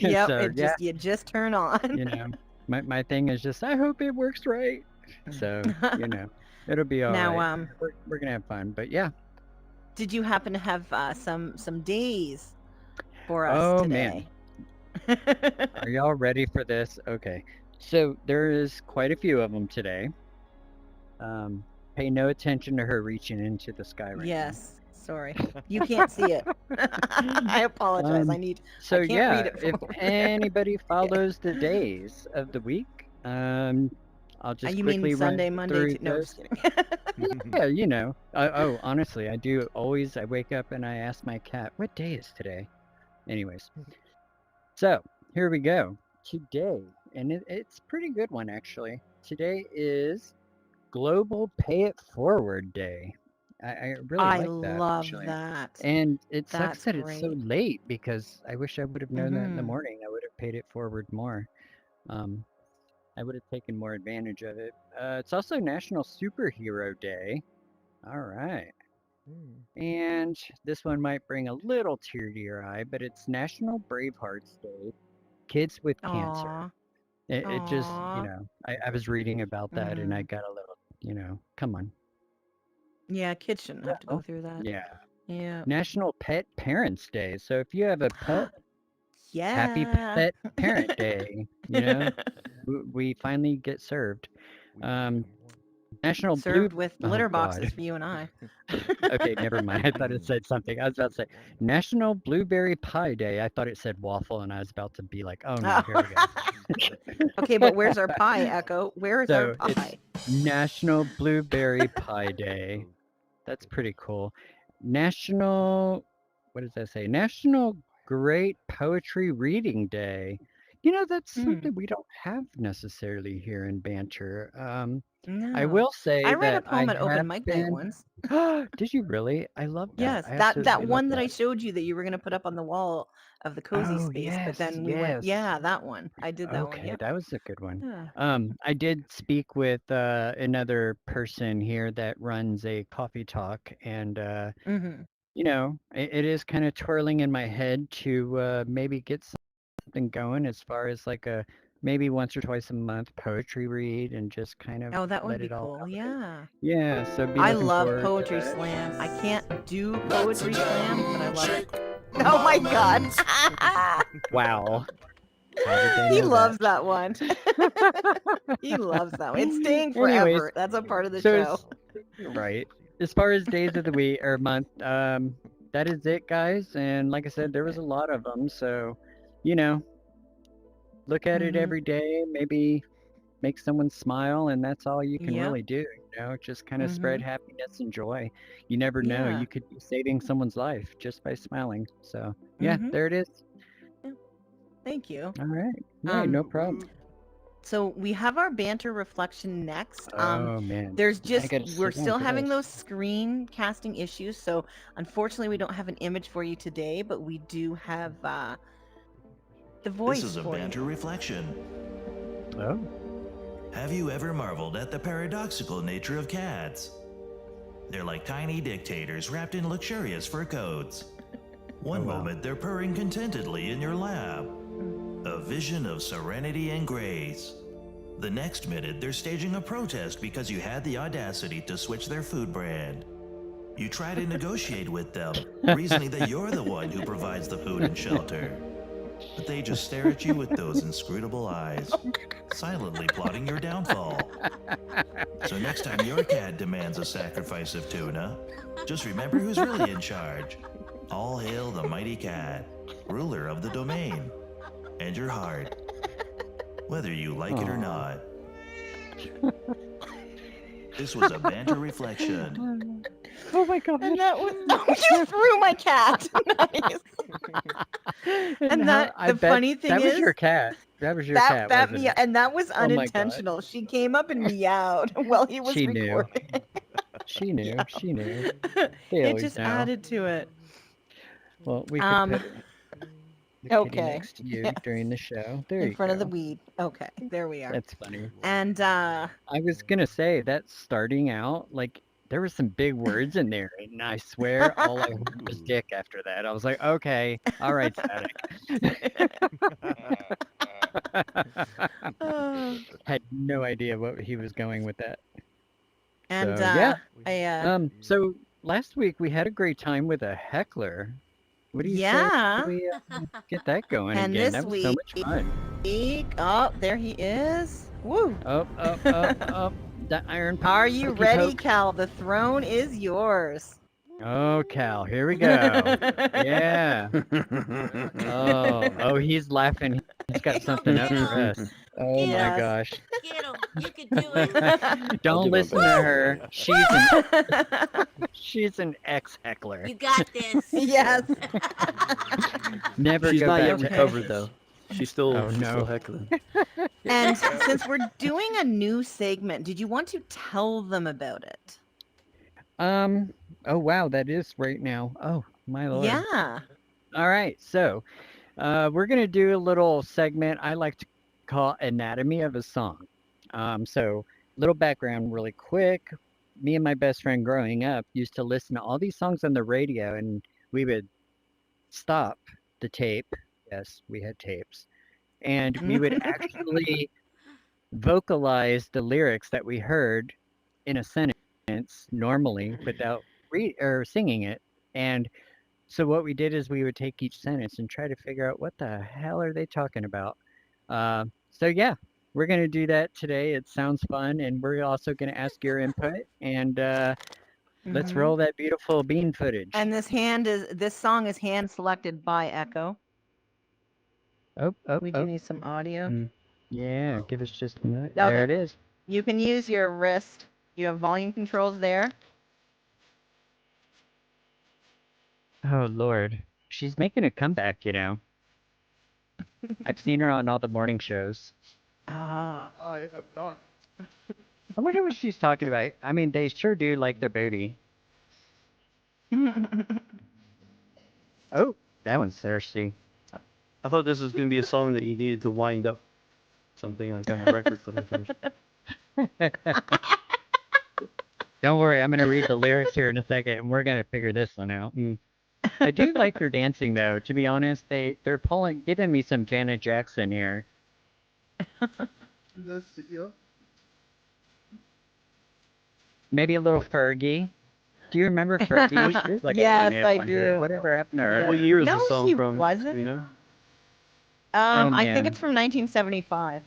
Yep. So It yeah, just you just turn on. you know, my thing is just I hope it works right. So you know, it'll be all Now, right. We're gonna have fun, but yeah. did you happen to have some days for us Oh man, today? are y'all ready for this? Okay, so there is quite a few of them today. Pay no attention to her reaching into the sky right now. Yes. Sorry. You can't see it. I apologize. I So can't yeah, read it from if over there. anybody follows the days of the week, I'll just You quickly mean run Sunday, Monday, through no, those. just kidding. Yeah, you know. Oh, honestly, I do always. I wake up and I ask my cat, "What day is today?" Anyways, so here we go. Today, and it's a pretty good one actually. Today is Global Pay It Forward Day. I really I like that love actually. that. And it sucks That's that it's so great. late because I wish I would have known that in the Mhm. morning. I would have paid it forward more. Um, I would have taken more advantage of it. It's also National Superhero Day. All right. And this one might bring a little tear to your eye, but it's National Bravehearts Day. Kids with Cancer. Aw. It just, you Aw. know, I was reading about that and I Mhm. got a little, you know, come on. Yeah, kids shouldn't have to go through that. Yeah. Yeah. National Pet Parents Day. So if you have a pet, happy Yeah. Pet Parent Day. You know, we finally get served. National Blue. Served with Oh litter God. boxes for you and I. Okay, never mind. I thought it said something. I was about to say National Blueberry Pie Day. I thought it said waffle, and I was about to be like, oh no, here we go. Okay, but where's our pie, Echo? Where is our So pie? it's National Blueberry Pie Day. That's pretty cool. National, what does that say? National Great Poetry Reading Day. You know, that's something we don't have necessarily here in Banter. I No. will say I read a that I poem at open have mic night been. once. Did you really? I love that. Yes, I that absolutely love one that I that. showed you that you were gonna put up on the wall of the cozy Oh, space, but yes, then we went, yes. yeah, that one. I did that one. Okay, Yep. that was a good one. Yeah. I did speak with another person here that runs a coffee talk, and Mhm. you know, it is kind of twirling in my head to maybe get something going as far as like a maybe once or twice a month poetry read and just kind of Oh, that let would be it all cool. out. Yeah. Yeah, so be I looking love forward to poetry that. slam. I can't do poetry slam, but I love it. Oh my god. Wow. How did they He know loves that? that one. He loves that one. It's staying Anyways, forever. That's a part of the so show. right. As far as days of the week or month, that is it, guys. And like I said, there was a lot of them. So, you know, look at it Mhm. every day. Maybe make someone smile, and that's all you can Yep. really do. You know, just kind of spread Mhm. happiness and joy. You never know. Yeah. You could be saving someone's life just by smiling. So, yeah, Mhm. there it is. Thank you. All right. Right, no Um, problem. So we have our banter reflection next. Oh man. There's I just gotta we're sit down still for having this. those screen casting issues, so unfortunately we don't have an image for you today, but we do have the voice This is a for banter you. reflection. Oh. Have you ever marveled at the paradoxical nature of cats? They're like tiny dictators wrapped in luxurious fur coats. One moment they're purring contentedly in your lap, a vision of serenity and grace. The next minute they're staging a protest because you had the audacity to switch their food brand. You try to negotiate with them, reasoning that you're the one who provides the food and shelter. But they just stare at you with those inscrutable eyes, silently plotting your downfall. So next time your cat demands a sacrifice of tuna, just remember who's really in charge. All hail the mighty cat, ruler of the domain, and your heart, whether you like it or not. This was a banter reflection. Oh my god. And that was you threw my cat. Nice. And that I the bet funny thing that was is your cat. That was your cat, that wasn't me it? and that was Oh my god. unintentional. She came up and meowed while he was She knew. recording. She knew. Yeah. She knew. They It always just know. added to it. Well, we could put the kitty Okay. next to you Yes. during the show. There In you front of the go. weed. Okay, there we are. That's funny. And I was gonna say that starting out, like there were some big words in there, and I swear all I heard was dick after that. I was like, okay, all right, Static. Had no idea what he was going with that. and So yeah. so So last week we had a great time with a heckler. What do you yeah. say we get that going And again? this That was so much fun. Oh, there he is. Woo. Up, the iron. Are you pokey ready, poke. Cal? The throne is yours. Oh, Cal, here we go. Yeah. Oh, he's laughing. He's got something up for us. Oh my Yes. gosh. Get him. You can do it. Don't listen to her. She's an ex-heckler. You got this. Yes. Never She's go not back yet to recovered though. She's still, Oh, she's no. still heckling. And since we're doing a new segment, did you want to tell them about it? Oh wow, that is right now. Oh my lord. Yeah. All right, so we're gonna do a little segment I like to call Anatomy of a Song. So little background really quick. Me and my best friend growing up used to listen to all these songs on the radio, and we would stop the tape. Yes, we had tapes. And we would actually vocalize the lyrics that we heard in a sentence normally without singing it. And so what we did is we would take each sentence and try to figure out what the hell are they talking about. So yeah, we're gonna do that today. It sounds fun, and we're also gonna ask your input. And let's Mhm. roll that beautiful bean footage. And this song is hand selected by Echo. We do need some audio. Yeah, give us just a minute. Okay. There it is. You can use your wrist. You have volume controls there. Oh Lord, she's making a comeback, you know. I've seen her on all the morning shows. Ah. I have not. I wonder what she's talking about. I mean, they sure do like their booty. Oh, that one's thirsty. I thought this was gonna be a song that you needed to wind up something like on a record for the first. Don't worry, I'm gonna read the lyrics here in a second, and we're gonna figure this one out. I do like her dancing, though. To be honest, they're giving me some Janet Jackson here. Maybe a little Fergie. Do you remember Fergie? Like, Yes, "If I wonder do. Whatever happened to her?" What year is No, the song he from? wasn't. Do you know? Oh, I think man. it's from 1975.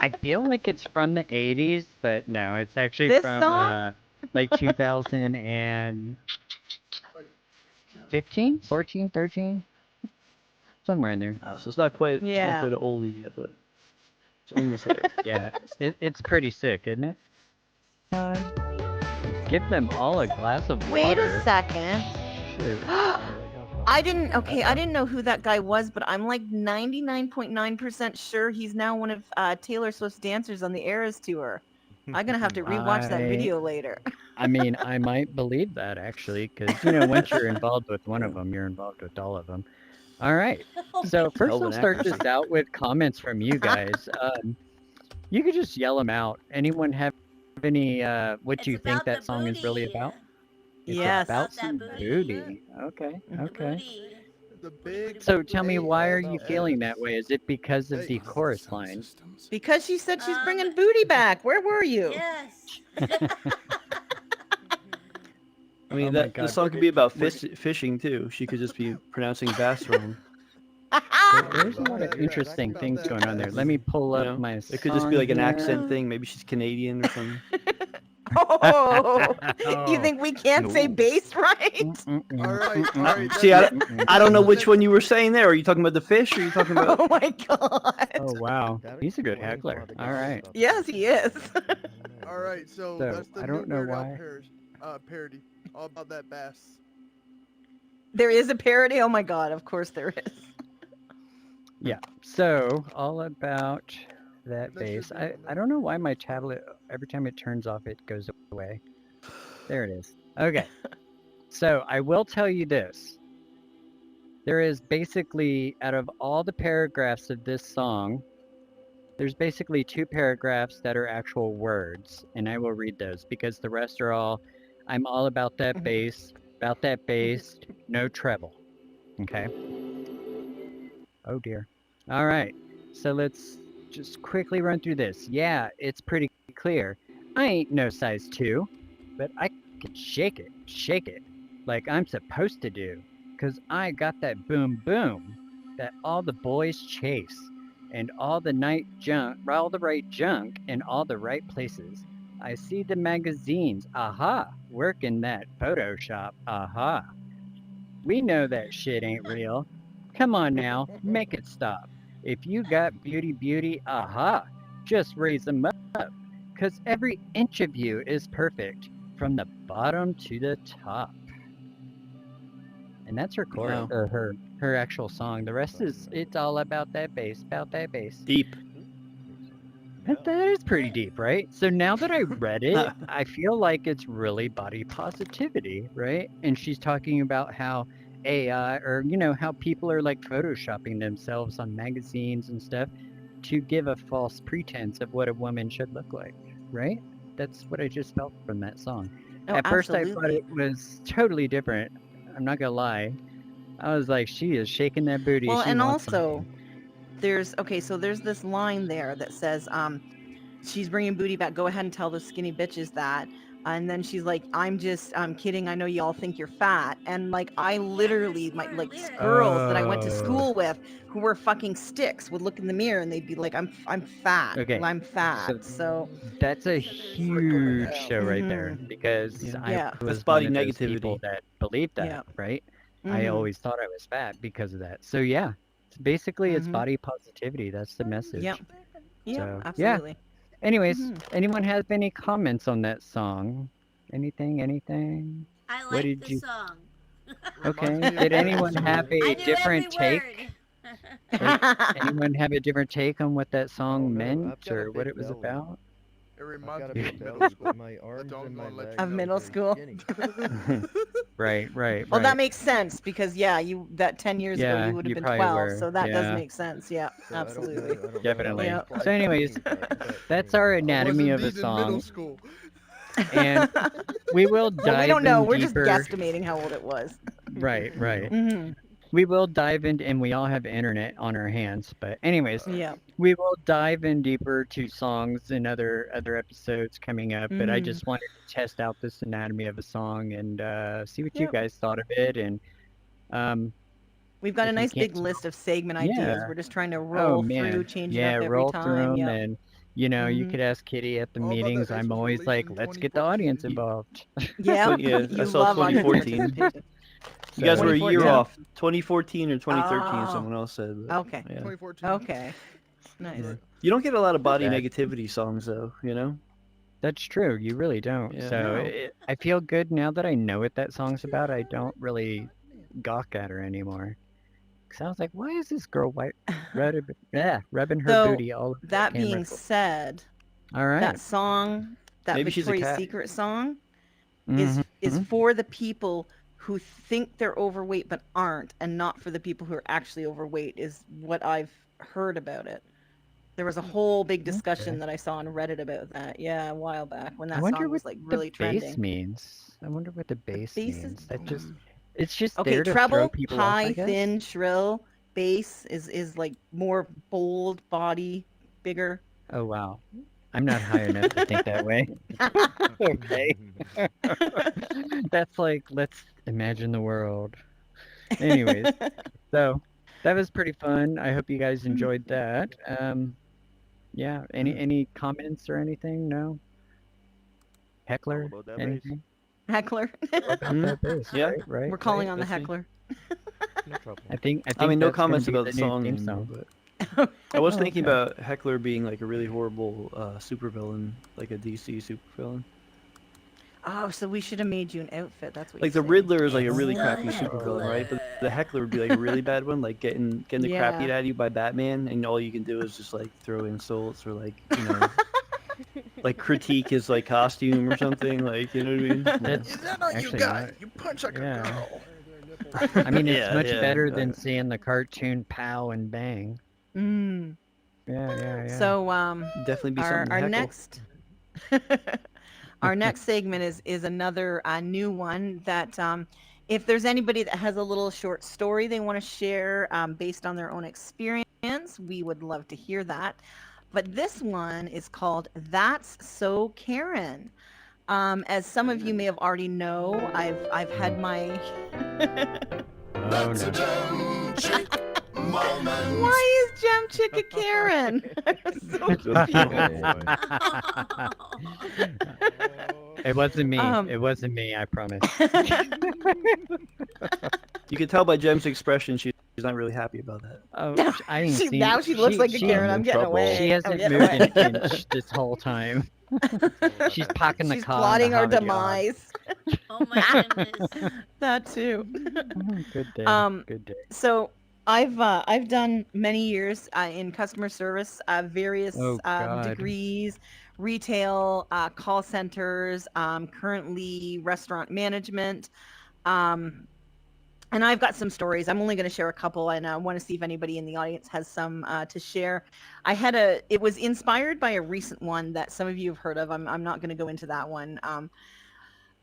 I feel like it's from the 80s, but no, it's actually This from song? like 2015, 14, 13, somewhere in there. Oh, so it's not quite, Yeah. an oldie yet, but it's almost there. Yeah, it's pretty sick, isn't it? Give them all a glass of Wait water. a second. I didn't know who that guy was, but I'm like 99.9% sure he's now one of Taylor Swift's dancers on the Eras tour. I'm gonna have to rewatch that video later. I mean, I might believe that actually, because once you're involved with one of them, you're involved with all of them. All right. So first, Hell of I'll an start accuracy. this out with comments from you guys. You could just yell them out. Anyone have any? What do you think that song is really about? It's Yes. about About that some booty. booty. Okay. The Okay. booty. The big. So tell me, why are you AF. feeling that way? Is it because of the chorus line? Because she said she's bringing booty back. Where were you? Yes. I mean, Oh my the God. song could be about fishing too. She could just be pronouncing bass wrong. There's a lot of interesting things going on there. Let me pull You up know? my. It could just be like an song accent here. thing. Maybe she's Canadian or something. Oh, you Oh. think we can't say bass right? All right, all right. See, I don't know which one you were saying there. Are you talking about the fish or are you talking about... Oh my god. Oh wow, he's a good heckler. All right. Yes, he is. All right, so So, that's the I don't new know Weird Al why. parody, all about that bass. There is a parody. Oh my god, of course there is. Yeah. So all about that That's bass. your I good one, I don't know why my tablet every time it turns off it goes away. There it is. Okay. So I will tell you this. There is basically, out of all the paragraphs of this song, there's basically 2 paragraphs that are actual words, and I will read those because the rest are all, I'm all about that bass, no treble. Okay. Oh dear. All right. So let's just quickly run through this. Yeah, it's pretty clear. I ain't no size 2, but I can shake it, like I'm supposed to do. 'Cause I got that boom boom that all the boys chase, and all the right junk in all the right places. I see the magazines, aha, working that Photoshop, aha. We know that shit ain't real. Come on now, make it stop. If you got beauty, aha, just raise them up. 'Cause every inch of you is perfect, from the bottom to the top. And that's her chorus, Wow. or her actual song. The rest is, it's all about that bass, Deep. That is pretty deep, right? So now that I read it, I feel like it's really body positivity, right? And she's talking about how AI, or how people are like photoshopping themselves on magazines and stuff to give a false pretense of what a woman should look like, right? That's what I just felt from that song. Oh, At first I thought absolutely. it was totally different. I'm not gonna lie. I was like, she is shaking that booty. Well, She and wants also, something. there's this line there that says, she's bringing booty back. Go ahead and tell the skinny bitches that. And then she's like, I'm kidding. I know y'all think you're fat. And like, I literally, my girls that I went to Oh. school with who were fucking sticks would look in the mirror and they'd be like, I'm fat. Okay, I'm fat. so So that's a huge show right there, because Yeah. I Yeah. was That's body one of those people negativity. that believed that, Yeah. right? I Mhm. always thought I was fat because of that. So yeah, basically it's Mhm. body positivity. That's the message. Yep. Yeah, So, absolutely. Anyways, Mhm. anyone have any comments on that song? Anything? I What like did the you- song. Okay. Reminds me of Did Banter anyone Late have Show. I a knew different every take? word. Anyone have a different take on what that song Oh, no, meant, I've got a or what big it was belly. about? It I've reminds got a me big of middle belly, school. but my arms That's all I'm and my gonna let legs you Of know. middle are school. skinny. Right. Well, that right. makes sense because yeah, that 10 years ago Yeah, you would have you been probably 12, were, so that does yeah. make sense. Yeah, So I don't know- absolutely. I don't know Definitely. how Yeah. it applies So to anyways, me, but That's anyway. our I was anatomy of a indeed in middle song, school. and we will Well, we dive don't know. in We're just deeper. guesstimating how old it was. Right. Mhm. we will dive into, and we all have internet on our hands. But anyways, Yeah. we will dive in deeper to songs and other episodes coming up. But I Mhm. just wanted to test out this anatomy of a song and see what you Yep. guys thought of it. And We've got a if you nice big can't, list of segment ideas. yeah. We're just trying to Oh roll through, man, changing yeah, up every roll through time. them, Yep. and you know, you Mhm. could ask Kitty at the All about that meetings. Ace I'm was always released like, in let's get the audience 2014. involved. Yeah. Yeah, I You saw love audience 2014. participation. You guys were a year 2014. off. 2014 or 2013, Oh. someone else said. But, Okay. Yeah. 2014. Okay. Nice. Yeah. You don't get a lot of body Bad. negativity songs, though. You know. That's true. You really don't. Yeah. So No. I feel good now that I know what that song's about. I don't really gawk at her anymore. Cause I was like, why is this girl rubbing her So, booty all over the that camera? being said, All right. that song, that Maybe she's a Victoria's cat. Secret song, Mhm. is for the people who think they're overweight but aren't, and not for the people who are actually overweight, is what I've heard about it. There was a whole big discussion Okay. that I saw on Reddit about that, yeah, a while back when I that wonder song what was like the really bass trending. means. I wonder what the bass bass is- means. That just it's just Okay, there to treble, throw people off, I high, guess. thin, shrill. Bass is like more bold, body, bigger. Oh wow. I'm not high enough to think that way. Okay. That's like, let's imagine the world. Anyways, so that was pretty fun. I hope you guys enjoyed that. Yeah. Any comments or anything? No? Heckler? about that bass. Anything? Heckler. About that bass, Yeah. right? We're calling right? on the That's me. heckler. No trouble. I think I mean, no that's gonna comments be about the the new song theme anymore, song. but I was Oh, thinking okay. about Heckler being like a really horrible supervillain, like a DC supervillain. Oh, so we should have made you an outfit. That's what Like the you're saying. Riddler is like a really crappy supervillain, right? But the Heckler would be like a really bad one, like getting the crap beat Yeah. out of you by Batman, and all you can do is just like throw insults or like like critique his like costume or something, like you know what I mean? That's Is that all you actually got? not- You punch like yeah. a girl. I mean, it's Yeah, much yeah, better yeah. than seeing the cartoon Pow and Bang. Mm. Yeah. So Definitely be our something to our heckle. next our next segment is another new one that if there's anybody that has a little short story they want to share based on their own experience, we would love to hear that. But this one is called That's So Karen. As some of you may have already know, I've had my Oh no. Gem chick moment. Why is Gem Chick a Karen? So It wasn't me. Um, It wasn't me, I promise. You can tell by Jem's expression she's not really happy about that. Oh, I ain't she, seen now she looks like a she- Karen. I'm I'm in getting trouble. away. She I'm hasn't getting moved away. an inch this whole time. She's parking the She's car. plotting our behind the yard. demise. Oh my goodness. That too. Good day. Good day. So I've done many years in customer service, various Oh, God. degrees, retail, call centers, currently restaurant management. And I've got some stories. I'm only going to share a couple, and I want to see if anybody in the audience has some to share. It was inspired by a recent one that some of you have heard of. I'm not going to go into that one.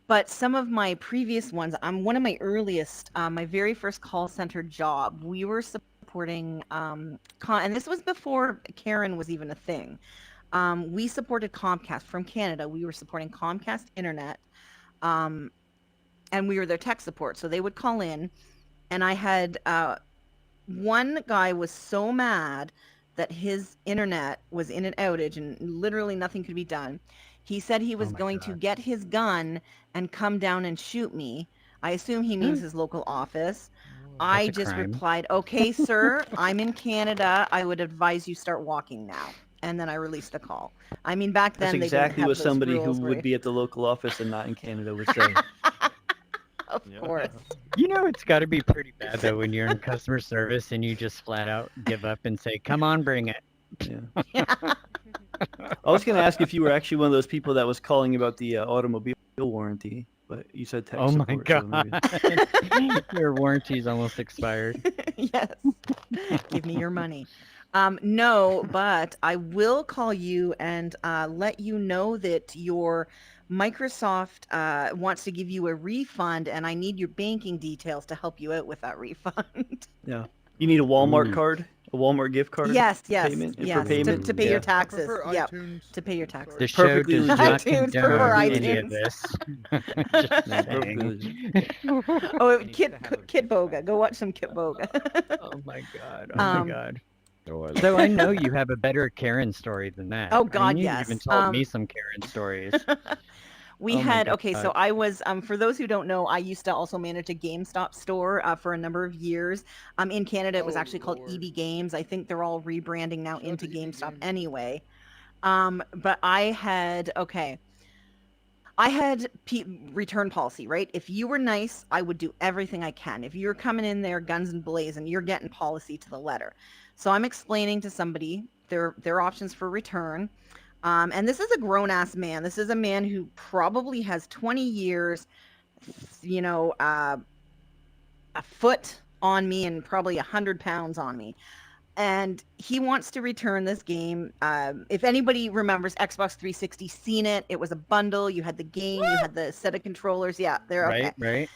But some of my previous ones, one of my earliest, my very first call center job, we were supporting, and this was before Karen was even a thing. We supported Comcast from Canada. We were supporting Comcast Internet, and we were their tech support. So they would call in, and I had one guy was so mad that his internet was in an outage and literally nothing could be done. He said he was my going to God. get his gun and come down and shoot me. I assume he means his local office. I That's a just crime. replied, okay, sir, I'm in Canada. I would advise you start walking now. And then I released the call. I mean, back That's then exactly they didn't have what those somebody who rules where- would be at the local office and not in Canada would say. Of course. You know it's got to be pretty bad though when you're in customer service and you just flat out give up and say, "Come on, bring it." Yeah. I was gonna ask if you were actually one of those people that was calling about the automobile warranty, but you said tech Oh my support. So maybe- God. Your warranty's almost expired. Yes. Give me your money. No, but I will call you and let you know that your Microsoft wants to give you a refund, and I need your banking details to help you out with that refund. Yeah. You need a Walmart card, a Walmart gift card. Yes, Payment yes, for payment. to pay your Yeah. taxes. prefer Yep, iTunes. to pay your taxes. The show Perfectly does legit. not iTunes, condone prefer any of iTunes. this. No, Just perfectly saying. Oh, Kit Boga. Go watch some Kit Boga. Oh my god. Oh my Um, god. Oh, I So I know you have a better Karen story than that. Oh, I God, mean, you yes. even told me some Karen stories. We Oh my had, okay, so God. I was, for those who don't know, I used to also manage a GameStop store for a number of years. In Canada, it was Oh, actually called Lord. EB Games. I think they're all rebranding now Shout out into to EB GameStop Games. anyway. But I had, I had return policy, right? If you were nice, I would do everything I can. If you're coming in there guns and blazing, you're getting policy to the letter. So I'm explaining to somebody their options for return. And this is a grown-ass man. This is a man who probably has 20 years, you know, a foot on me and probably 100 pounds on me. And he wants to return this game. If anybody remembers Xbox 360, seen it. It was a bundle. You had the game, you had the set of controllers. Yeah, they're okay. Right.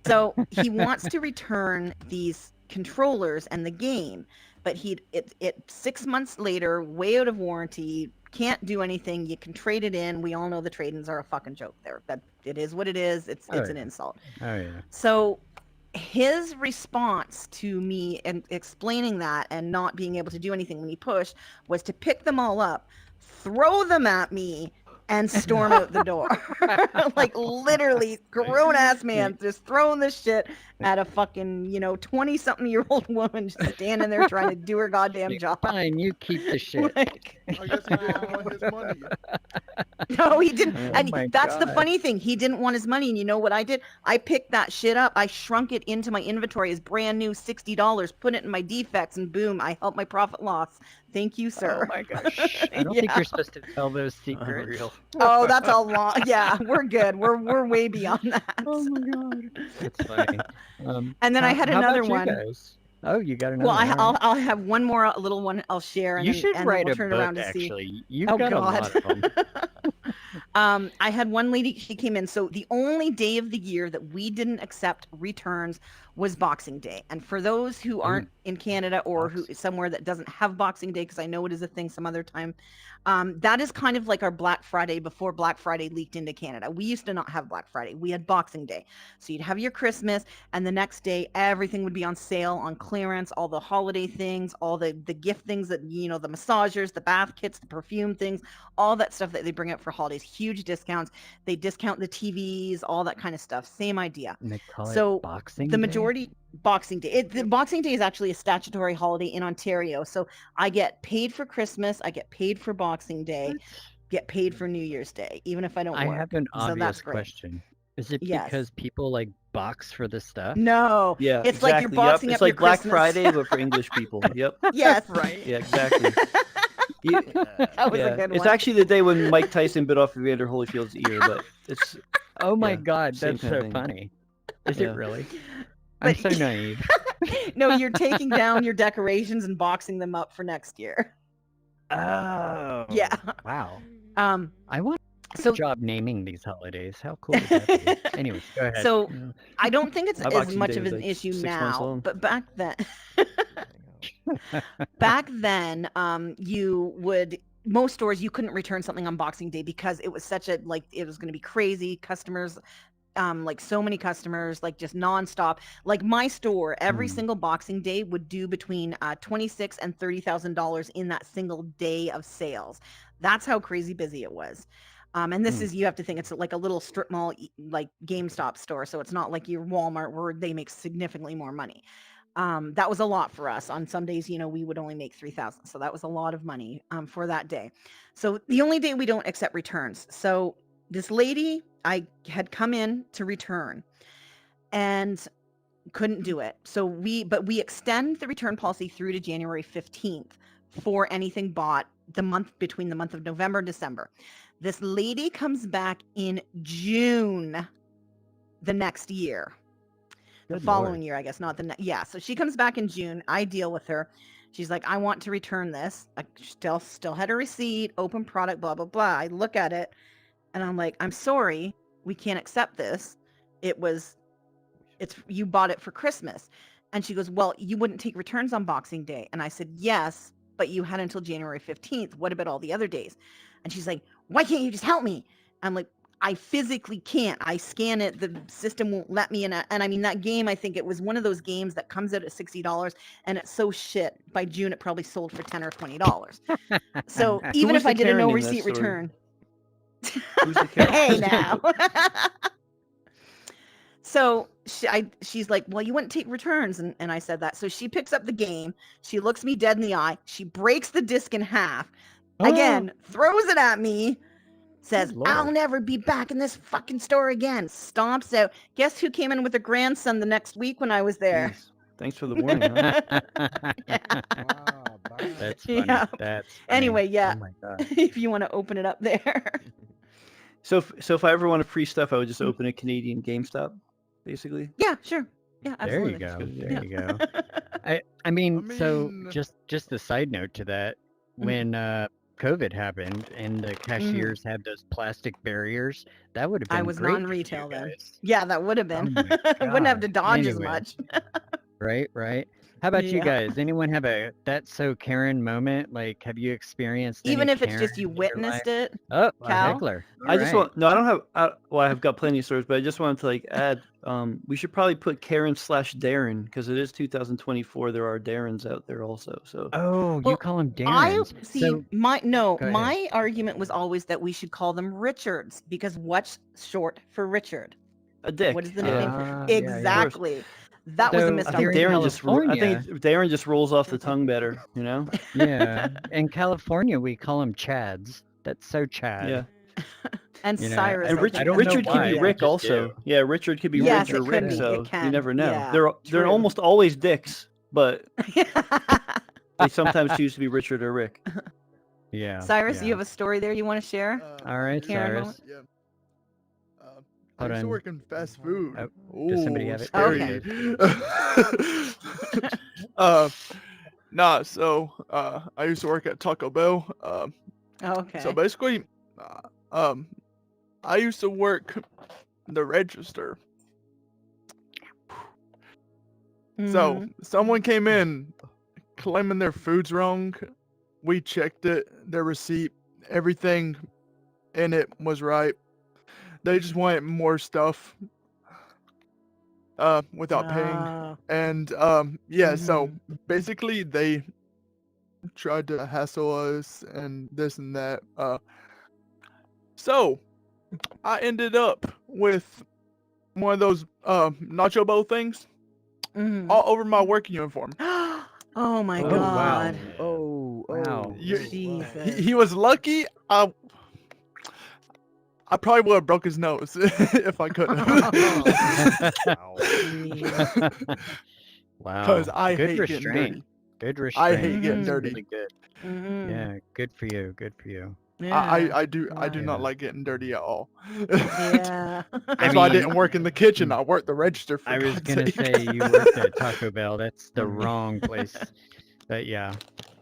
So he wants to return these controllers and the game, but it 6 months later, way out of warranty, can't do anything. You can trade it in. We all know the trade-ins are a fucking joke there. That it is what it is. It's an insult. Oh yeah. So his response to me and explaining that and not being able to do anything when he pushed was to pick them all up, throw them at me, and storm out the door. Like literally, grown ass man just throwing this shit at a fucking 20-something-year-old woman just standing there trying to do her goddamn job. Fine, you keep the shit. Like, I guess he didn't want his money. no, he didn't. Oh And my that's the God. funny thing. He didn't want his money. And you know what I did? I picked that shit up. I shrunk it into my inventory as brand new $60, put it in my defects, and boom, I helped my profit loss. Thank you, sir. Oh my gosh. I don't think Yeah. you're supposed to tell those secrets. Unreal. Oh, that's a lot. Yeah, we're good. We're way beyond that. Oh my god. That's funny. And then I had how another about you one. guys? Oh, you got another Well, one. all right. I'll have one more little one I'll share. And You then, should and write then a we'll turn book, around to see. actually. You've Oh, got a God. lot of them. I had one lady, she came in. So the only day of the year that we didn't accept returns was Boxing Day. And for those who aren't in Canada or who somewhere that doesn't have Boxing Day, because I know it is a thing some other time, that is kind of like our Black Friday before Black Friday leaked into Canada. We used to not have Black Friday. We had Boxing Day. So you'd have your Christmas, and the next day everything would be on sale, on clearance, all the holiday things, all the gift things that, the massagers, the bath kits, the perfume things, all that stuff that they bring out for holidays, huge discounts. They discount the TVs, all that kind of stuff. Same idea. And they call So it Boxing the Day? majority Boxing Day. The Boxing Day is actually a statutory holiday in Ontario. So I get paid for Christmas, I get paid for Boxing Day, get paid for New Year's Day, even if I don't I work. have an So obvious that's great. question. Is it Yes. because people like box for this stuff? No. Yeah, It's exactly. like you're boxing It's up like your Black Christmas. Friday, but for English people. Yep. Yes. Right. Yeah, exactly. That was a good It's one. actually the day when Mike Tyson bit off Evander Holyfield's ear, but it's Oh my yeah, god, same that's kinda so thing. funny. Is Yeah. it really? I'm But- so naive. No, you're taking down your decorations and boxing them up for next year. Oh. Yeah. Wow. I want so a job naming these holidays. How cool would that be? Anyways, go ahead. So I don't think it's My as Boxing much Day of was, an like, issue 6 months now, long. but back then, you would most stores you couldn't return something on Boxing Day because it was such a it was going to be crazy. Customers, so many customers, just nonstop. Like my store, every single Boxing Day would do between $26,000 and $30,000 in that single day of sales. That's how crazy busy it was. And this is, you have to think it's like a little strip mall, like GameStop store. So it's not like your Walmart where they make significantly more money. That was a lot for us. On some days, we would only make 3,000. So that was a lot of money for that day. So the only day we don't accept returns. So this lady, I had come in to return and couldn't do it. So we extend the return policy through to January 15th for anything bought between the month of November and December. This lady comes back in June the next year. The Good following Lord. year, I guess, not the next. Yeah, so she comes back in June. I deal with her. She's like, I want to return this. I still had a receipt, open product, blah, blah, blah. I look at it. And I'm like, I'm sorry, we can't accept this. You bought it for Christmas. And she goes, well, you wouldn't take returns on Boxing Day. And I said, yes, but you had until January 15th. What about all the other days? And she's like, why can't you just help me? I'm like, I physically can't. I scan it. The system won't let me. And I mean, that game, I think it was one of those games that comes out at $60 and it's so shit. By June, it probably sold for $10 or $20. So even was if I the did a Karen no in that receipt story? return. Who's the Karen? Hey now. So she's like, well, you wouldn't take returns. And I said that. So she picks up the game. She looks me dead in the eye. She breaks the disc in half. Again, throws it at me. Says, I'll never be back in this fucking store again. Stomps out. Guess who came in with a grandson the next week when I was there? Jeez. Thanks for the warning. Huh? That's funny. Yeah. That's funny. Anyway, yeah. Oh my god. If you want to open it up there. So if I ever want free stuff, I would just open a Canadian GameStop, basically. Yeah, sure. Yeah, There absolutely. you go. Good. There you go. I mean, so just a side note to that, when COVID happened and the cashiers had those plastic barriers, that would have been I was great for non-retail you then. guys. Yeah, that would have been. Oh my I wouldn't have to God. dodge as Anyway. much. Right. How about you Yeah. guys? Anyone have a that's so Karen moment? Like, have you experienced Even any if it's just Karen you in your witnessed life? it. Oh, a Cal? heckler. I just All want no. I don't have. Well, I've got plenty of stories, but I just wanted to like add. We should probably put Karen/Darren because it is 2024. There are Darrens out there also. So Oh, you Well, call them I Darrens. see. So, My ahead. my argument was always that we should call them Richards because what's short for Richard? a dick. What is the yeah. nickname for? Ah, yeah, yeah. Exactly. That was a So, missed here in Darren opportunity. I think Darren just rolls off the tongue better. You know. Yeah. In California, we call them Chads. That's so Chad. Yeah. And You know, Cyrus. And I Rich, think don't that's know Richard the could why, be one. I Rick just also. do. Yeah, Richard could be Yes, Rich or it could Rick. be. So It can. you never know. Yeah, They're true. almost always dicks, but they sometimes choose to be Richard or Rick. Yeah. Cyrus, yeah. you have a story there you want to share? All right, Karen Cyrus. Yeah. I Hold used to on. work in fast food. Oh, does somebody have it? Scary. Okay. So I used to work at Taco Bell. Okay. So basically, I used to work the register. So Mhm. someone came in claiming their food's wrong. We checked it, their receipt, everything in it was right. They just wanted more stuff without paying. Ah. And yeah, so Mhm. basically they tried to hassle us and this and that. So I ended up with one of those nacho bowl things Mhm. all over my work uniform. Oh my Oh, god. wow. Wow. Jesus. He was lucky. I probably would have broke his nose if I could have. Wow. Because I Good hate getting restraint. dirty. Good restraint. I hate getting That's dirty. really good. Mhm. Yeah. Good for you. Good for you. Yeah. I do not Yeah. like getting dirty at all. Yeah. That's why I mean- didn't work in the kitchen. I worked the register for I was God's gonna sake. say you worked at Taco Bell. That's the wrong place. But yeah,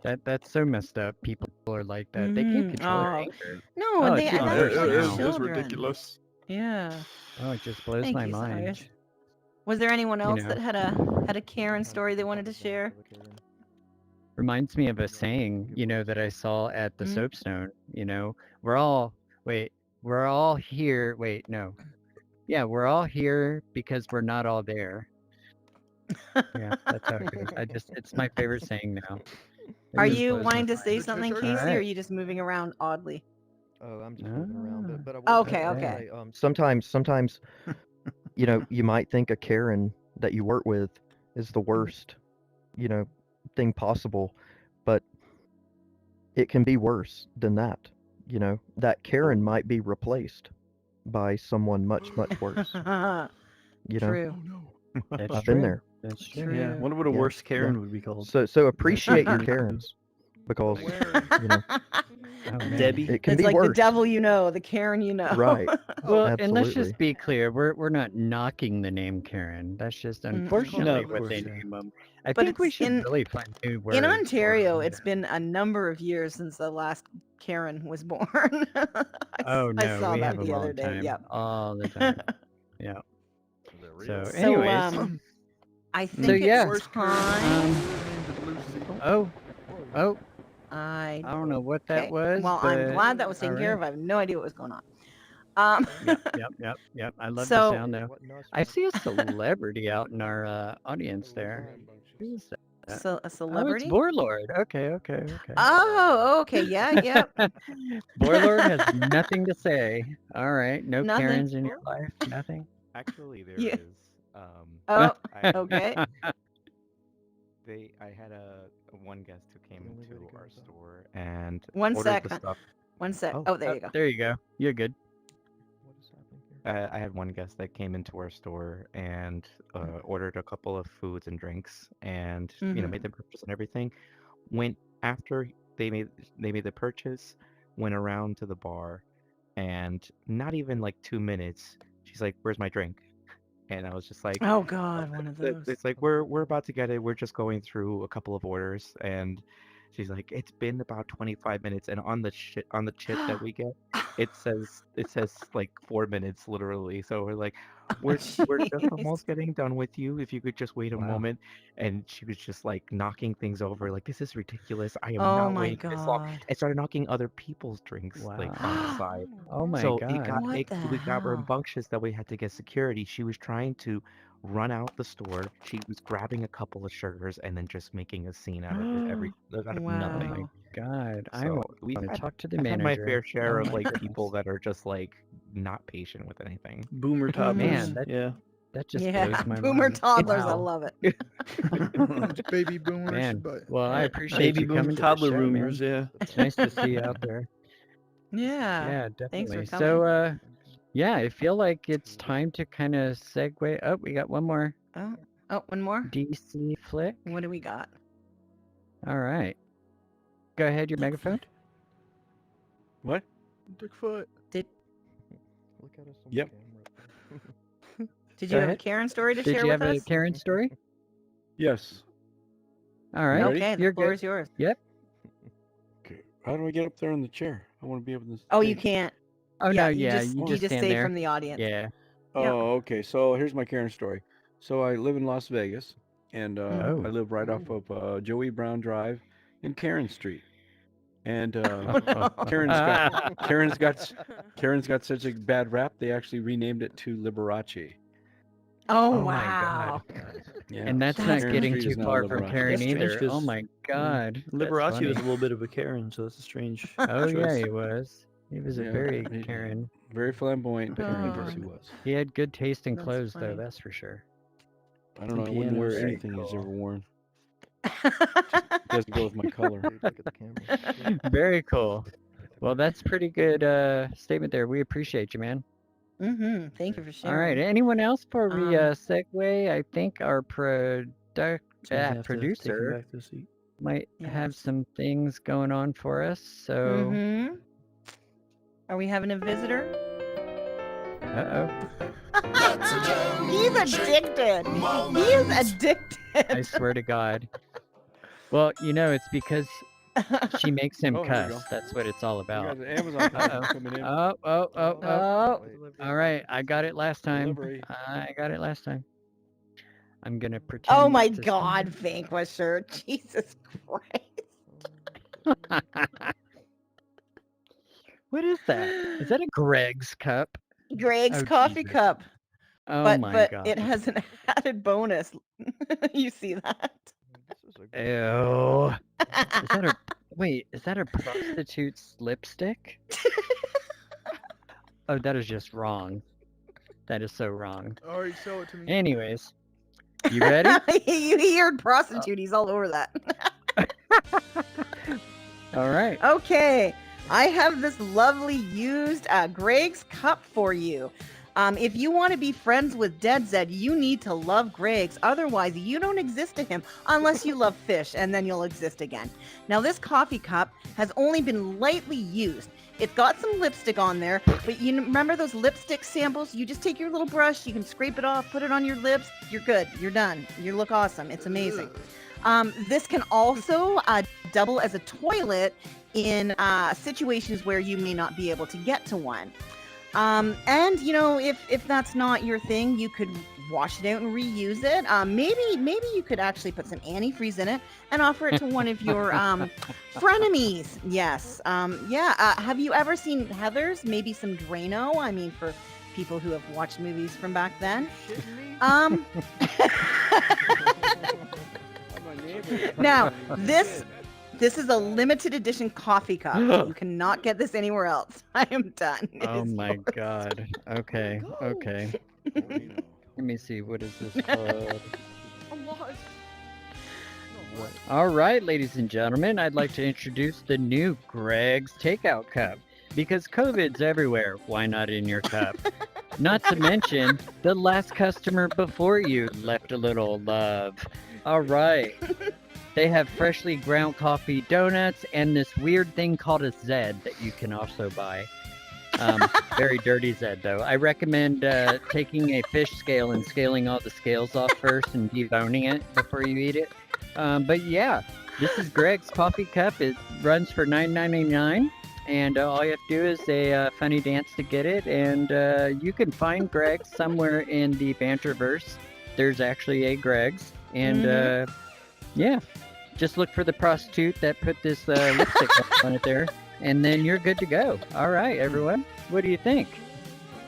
that's so messed up. People are like that. They can't Mhm. control their Oh. anger. No, Oh, and it they just and blows that's my like mind. It was children. ridiculous. Yeah. Oh, it just blows Thank my you, mind. Cyrus. Was there anyone else know. that had a Karen story they wanted to share? Reminds me of a saying, that I saw at the Mhm. soapstone. We're all here. Wait, no. Yeah, we're all here because we're not all there. Yeah, that's how it goes. It's my favorite saying now. It Are just you blows my wanting to mind. say something, All Casey, or are right. you just moving around oddly? Oh, I'm just moving around, but I Ah. will Okay, say, okay. sometimes, you might think a Karen that you work with is the worst, thing possible, but it can be worse than that. That Karen might be replaced by someone much, much worse. True. Oh no. That's I've true. been there. That's true. Yeah. True. Wonder what a Yeah, worse yeah. Karen would be called. So appreciate your Karens. because you know Oh, man. Debbie. it can It's be like worse. the devil you know, the Karen you know. Right. Well, and let's Absolutely. just be clear, we're not knocking the name Karen. That's just unfortunately No, of what course they not. name them. I But think we it's should in- really find new words. In for Ontario, them. it's been a number of years since the last Karen was born. Oh I no, saw we that have a the long other day. time. Yep. All the time. Yeah. So, So, anyways, I So, think yeah. it's time. oh, I I don't know what that okay. was. Well, but, I'm glad that was taken all care right. of. I have no idea what was going on. Yep. I love So- the sound though. I see a celebrity out in our audience there. Who is that? So a Oh, it's celebrity? Borlord. Okay. Oh, okay. Yeah. Borlord has nothing to say. All right, no Nothing. Karens in your life. Nothing. Actually, there Yeah. is. Oh, I, okay. I had one guest who came into our store and One ordered sec. the stuff. One sec. Oh. Oh, there you go. There you go. You're good. I had one guest that came into our store and ordered a couple of foods and drinks, and made the purchase and everything. Went after they made the purchase, went around to the bar, and not even like 2 minutes, she's like, "Where's my drink?" And I was just like, Oh God, one of those. It's like we're about to get it. We're just going through a couple of orders, and she's like, "It's been about 25 minutes," and on the chip that we get, it says like 4 minutes literally. So we're like, we're just Jeez. almost getting done with you. If you could just wait a moment. And she was just like knocking things over, like, "This is ridiculous. I am Oh not my waiting this long." God. And started knocking other people's drinks like on the side. Oh my So god. What the we got hell? rambunctious that we had to get security. She was trying to run out the store. She was grabbing a couple of sugars and then just making a scene out of it out of Wow. nothing. Oh my god. I'm So we've gonna had, talk to the I've had manager. my fair share Oh of my like goodness. people that are just like not patient with anything. Boomer toddlers. Man, that- yeah. That just Yeah, blows my boomer mind. toddlers. I Wow. love it. It's baby boomers, Man, but well, I appreciate Baby you boomer coming to toddler the show, man. rumors. Yeah. It's nice to see you out there. Yeah. Yeah, Thanks for definitely. coming. So, yeah, I feel like it's time to kind of segue. Oh, we got one more Oh, one more. DC flick. What do we got? All right. Go ahead, your megaphone. What? Dickfoot. Look at us on Yep. camera. Did Go you have a ahead. Karen story to Did share you with have us? a Karen story? Yes. All right. ready? Okay, the You're floor good. is yours. Yep. Okay. How do I get up there in the chair? I want to be able to. Oh, you can't. Oh Yeah, no, you yeah, just- you you just just stand say there. from the audience. Yeah. Oh, Yeah. okay. So here's my Karen story. So I live in Las Vegas, and Oh. I live right off of Joey Brown Drive in Karen Street. And Karen's got such a bad rap. They actually renamed it to Liberace. Oh, Oh my wow. Yeah. And that's so not Karen getting Street too is now far from Liberace. Karen That's strange either. 'cause, Oh my god. that's Liberace funny. was a little bit of a Karen, so that's a strange. Oh yeah, choice. he was. He was a Yeah, very he- Karen. Very flamboyant Karen, Oh. yes, he was. He had good taste in That's clothes, though. funny. That's for sure. I don't know. I wouldn't Piano wear is very anything he's cool. ever worn. Doesn't go with my color. Look at the camera. Very cool. Well, that's pretty good statement there. We appreciate you, man. Thank you for sharing. All right. Anyone else before we Um, segue? I think our Someone's gonna have to take him producer back to the seat. might have Yes. some things going on for us. So, Are we having a visitor? uh-oh. He's addicted. He is addicted. I swear to God. Well, it's because she makes him Oh, here we cuss. go. That's what it's all We about. got an Amazon package coming in. Oh. Oh, All right. I got it last time. Delivery. I got it last time. I'm going to pretend. oh my not to see God, Vanquisher. Jesus Christ. What is that? Is that a Greg's cup? Greg's Oh, coffee Jesus. cup. Oh but my but God. it has an added bonus. You see that? Ew. Is that a wait? Is that a prostitute's lipstick? Oh, that is just wrong. That is so wrong. All right, sell it to me. Anyways, you ready? He heard prostitute. He's all over that. All right. Okay, I have this lovely used Greg's cup for you. If you want to be friends with Dead Zed, you need to love Greg's. Otherwise, you don't exist to him unless you love fish, and then you'll exist again. Now, this coffee cup has only been lightly used. It's got some lipstick on there, but you remember those lipstick samples? You just take your little brush, you can scrape it off, put it on your lips. You're good. You're done. You look awesome. It's amazing. This can also double as a toilet in situations where you may not be able to get to one. And you know, if that's not your thing, you could wash it out and reuse it. Maybe you could actually put some antifreeze in it and offer it to one of your frenemies. Yes. Have you ever seen Heathers? Maybe some Drano. I mean, for people who have watched movies from back then. Now, this is a limited edition coffee cup. You cannot get this anywhere else. I am done. Oh my god. Okay. Okay. Let me see. What is this called? All right, ladies and gentlemen, I'd like to introduce the new Greg's Takeout Cup. Because COVID's everywhere, why not in your cup? Not to mention, the last customer before you left a little love. All right. They have freshly ground coffee donuts and this weird thing called a Zed that you can also buy. Very dirty Zed, though. I recommend taking a fish scale and scaling all the scales off first and deboning it before you eat it. But yeah, this is Greg's Coffee Cup. It runs for $9.99, and all you have to do is a funny dance to get it. And you can find Greg's somewhere in the Banterverse. There's actually a Greg's, and yeah, just look for the prostitute that put this lipstick on it there. And then you're good to go. All right, everyone. What do you think?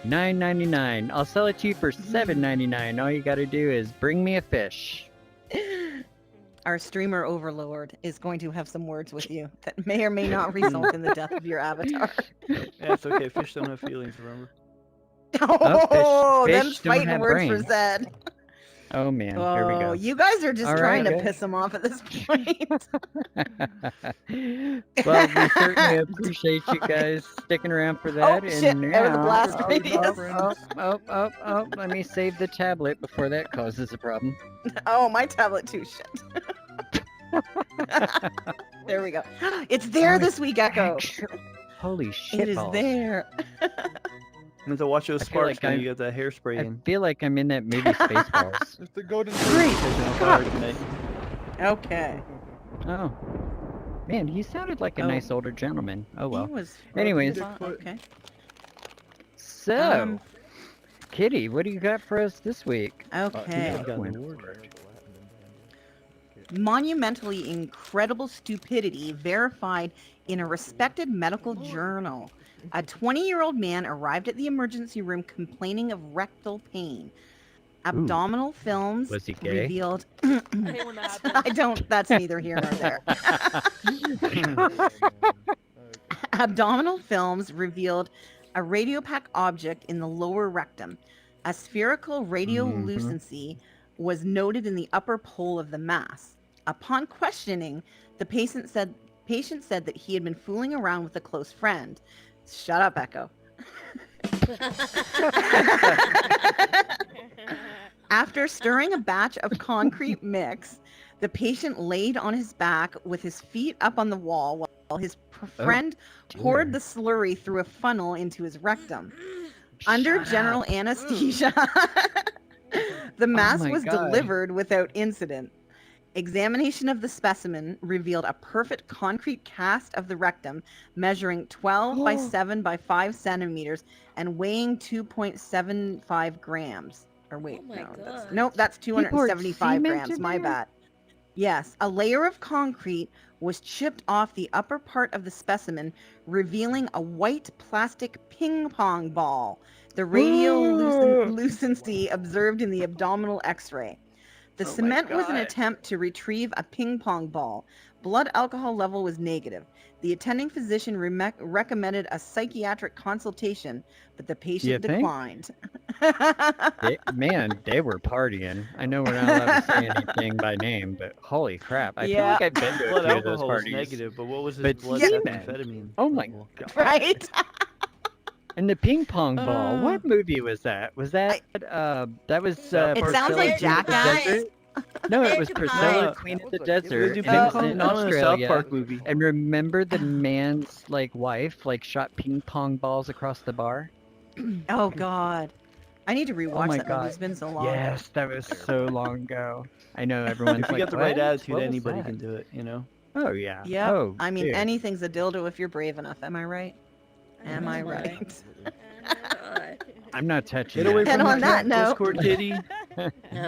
$9.99. I'll sell it to you for $7.99. All you got to do is bring me a fish. Our streamer overlord is going to have some words with you that may or may not result in the death of your avatar. Yeah, it's okay. Fish don't have feelings, remember? Oh, fish them's don't fighting have words brains. for Zed. Oh man, Oh, here we go. you guys are just All trying right. to piss him off at this point. Well, we certainly appreciate you guys sticking around for that. Oh, shit, out of the blast radius. Oh, let me save the tablet before that causes a problem. Oh, my tablet too. Shit. There we go. It's there this week, Echo. Holy shit It is balls. there. You have to watch those I feel sparks like when I'm- you get that hairspray I in. feel like I'm in that movie Spaceballs. It's the golden Great. Catching on fire today. Okay. Oh. Man, he sounded like a Oh. nice older gentleman. Oh well. He was Anyways, okay. so Kitty, what do you got for us this week? Okay. I got an award. Monumentally incredible stupidity verified in a respected medical journal. A 20-year-old man arrived at the emergency room complaining of rectal pain. Abdominal films Was he gay? revealed. I hate when that happens. I don't. That's neither here nor there. Abdominal films revealed a radiopac object in the lower rectum. A spherical radiolucency was noted in the upper pole of the mass. Upon questioning, the patient said that he had been fooling around with a close friend. Shut up, Echo. After stirring a batch of concrete mix, the patient laid on his back with his feet up on the wall while his friend poured the slurry through a funnel into his rectum. Under general anesthesia, the mass my was God. delivered without incident. Examination of the specimen revealed a perfect concrete cast of the rectum measuring 12 by 7 by 5 centimeters and weighing 2.75 grams. Or wait, Oh my that's, God. nope, that's poured 275 cement grams. in My there? bad. Yes, a layer of concrete was chipped off the upper part of the specimen, revealing a white plastic ping pong ball. The radiolucency observed in the abdominal X-ray. The cement was an attempt to retrieve a ping pong ball. Blood alcohol level was negative. The attending physician recommended a psychiatric consultation, but the patient think? declined. Man, they were partying. I know we're not allowed to say anything by name, but holy crap. I feel Yeah. like I've been to a Blood few of those alcohol was parties. negative, but what was his But blood semen. methamphetamine? Oh my God. Right? And the ping pong ball. Uh, What movie was that? Was that that was It sounds like Priscilla, Queen of the Jackass. Desert? No, it was It Priscilla, might. Queen of the They Desert, do and ping it was pong in not in a South Australia. Park movie. And remember the man's like wife like shot ping pong balls across the bar? Oh God, I need to rewatch my that movie. God. It's been so long. Yes, that was so long ago. I know everyone's If you like, got the right "What? attitude, What was anybody that?" can do it. You know. Oh yeah. Yep. Oh, I mean, dude. anything's a dildo if you're brave enough. Am I right? Am I right? I'm not touching. Get away that. And from the on that cat, note- Discord kitty.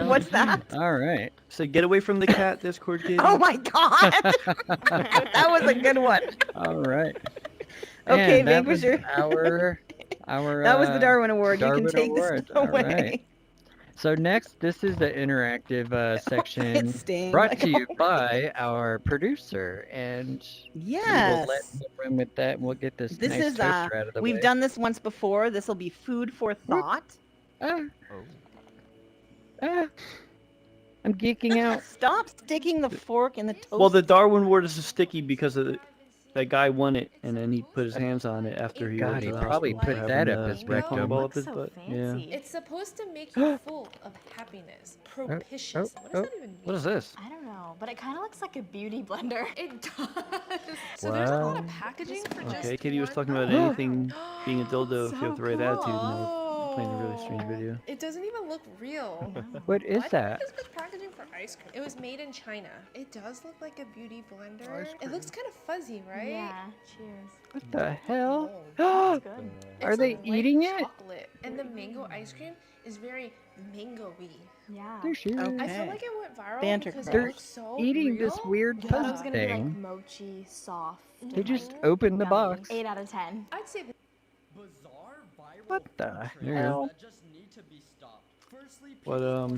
What's that? All right. So get away from the cat, Discord kitty. Oh my God, that was a good one. All right. Okay, And that Vanquish, was your- our That was the Darwin Award. Darwin you can take Award. this All away. right. So next, this is the interactive section It's staying brought like to you always. by our producer, and Yes. we'll let him run with that. And we'll get this. This nice is toaster out of the we've way. done this once before. This will be food for thought. Ah. Ah. I'm geeking out. Stop sticking the fork in the toast. Well, the Darwin Award is sticky because of that guy won it, and then he put his hands on it after he God, went to he the probably hospital put for that having up the his ping pong rectum. ball It up his looks so butt. Yeah. fancy. It's supposed to make you full of happiness. Propitious. What does that even mean? What is this? I don't know, but it kind of looks like a beauty blender. It does. So there's a lot of Wow. packaging for just Okay, Kitty was one talking about product. anything being a dildo if you have the right attitude. And cool. they're playing a really strange video. It doesn't even look real. What is that? This was packaging for ice cream. It was made in China. It does look like a beauty blender. It looks kind of fuzzy, right? Yeah. Cheers. What the hell? Good. Are It's they a white eating it? chocolate, and the mango ice cream is very mango-y. Yeah. There she is. I feel like it went viral Banter because crush. it looks so Eating real. this weird Yeah. puzzle It was gonna be like thing. mochi soft. They just opened the box. 8 out of 10. I'd say What the There you hell? go. But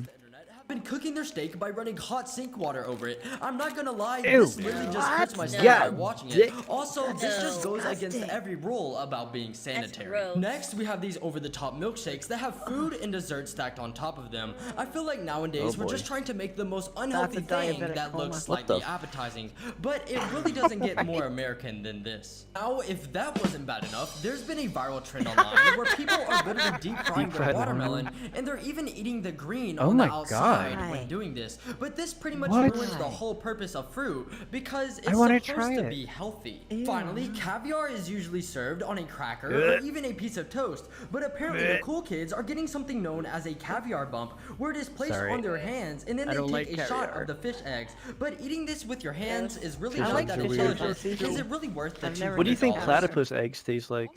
been cooking their steak by running hot sink water over it. I'm not gonna lie, Ew. this literally just hurts my stomach Yeah. by watching it. Also, this just goes against every rule about being sanitary. gross. Next, we have these over-the-top milkshakes that have food and dessert stacked on top of them. I feel like nowadays we're just trying to make the most unhealthy thing diabetic that coma. looks What slightly the appetizing, but it really doesn't get more American than this. Now, if that wasn't bad enough, there's been a viral trend online where people are literally deep frying their fried watermelon, and they're even eating the green Oh on my the outside God. when doing this. But this pretty much What? ruins the whole purpose of fruit because I it's wanna supposed try to it. be healthy. Finally, caviar is usually served on a cracker or even a piece of toast, but apparently the cool kids are getting something known as a caviar bump, where it is placed Sorry. on their hands and then I they don't take like a shot caviar. of the fish eggs. But eating this with your hands is really I not like that fish eggs intelligent. on Is sushi. it really worth the I've never what do you think $200? platypus eggs taste like?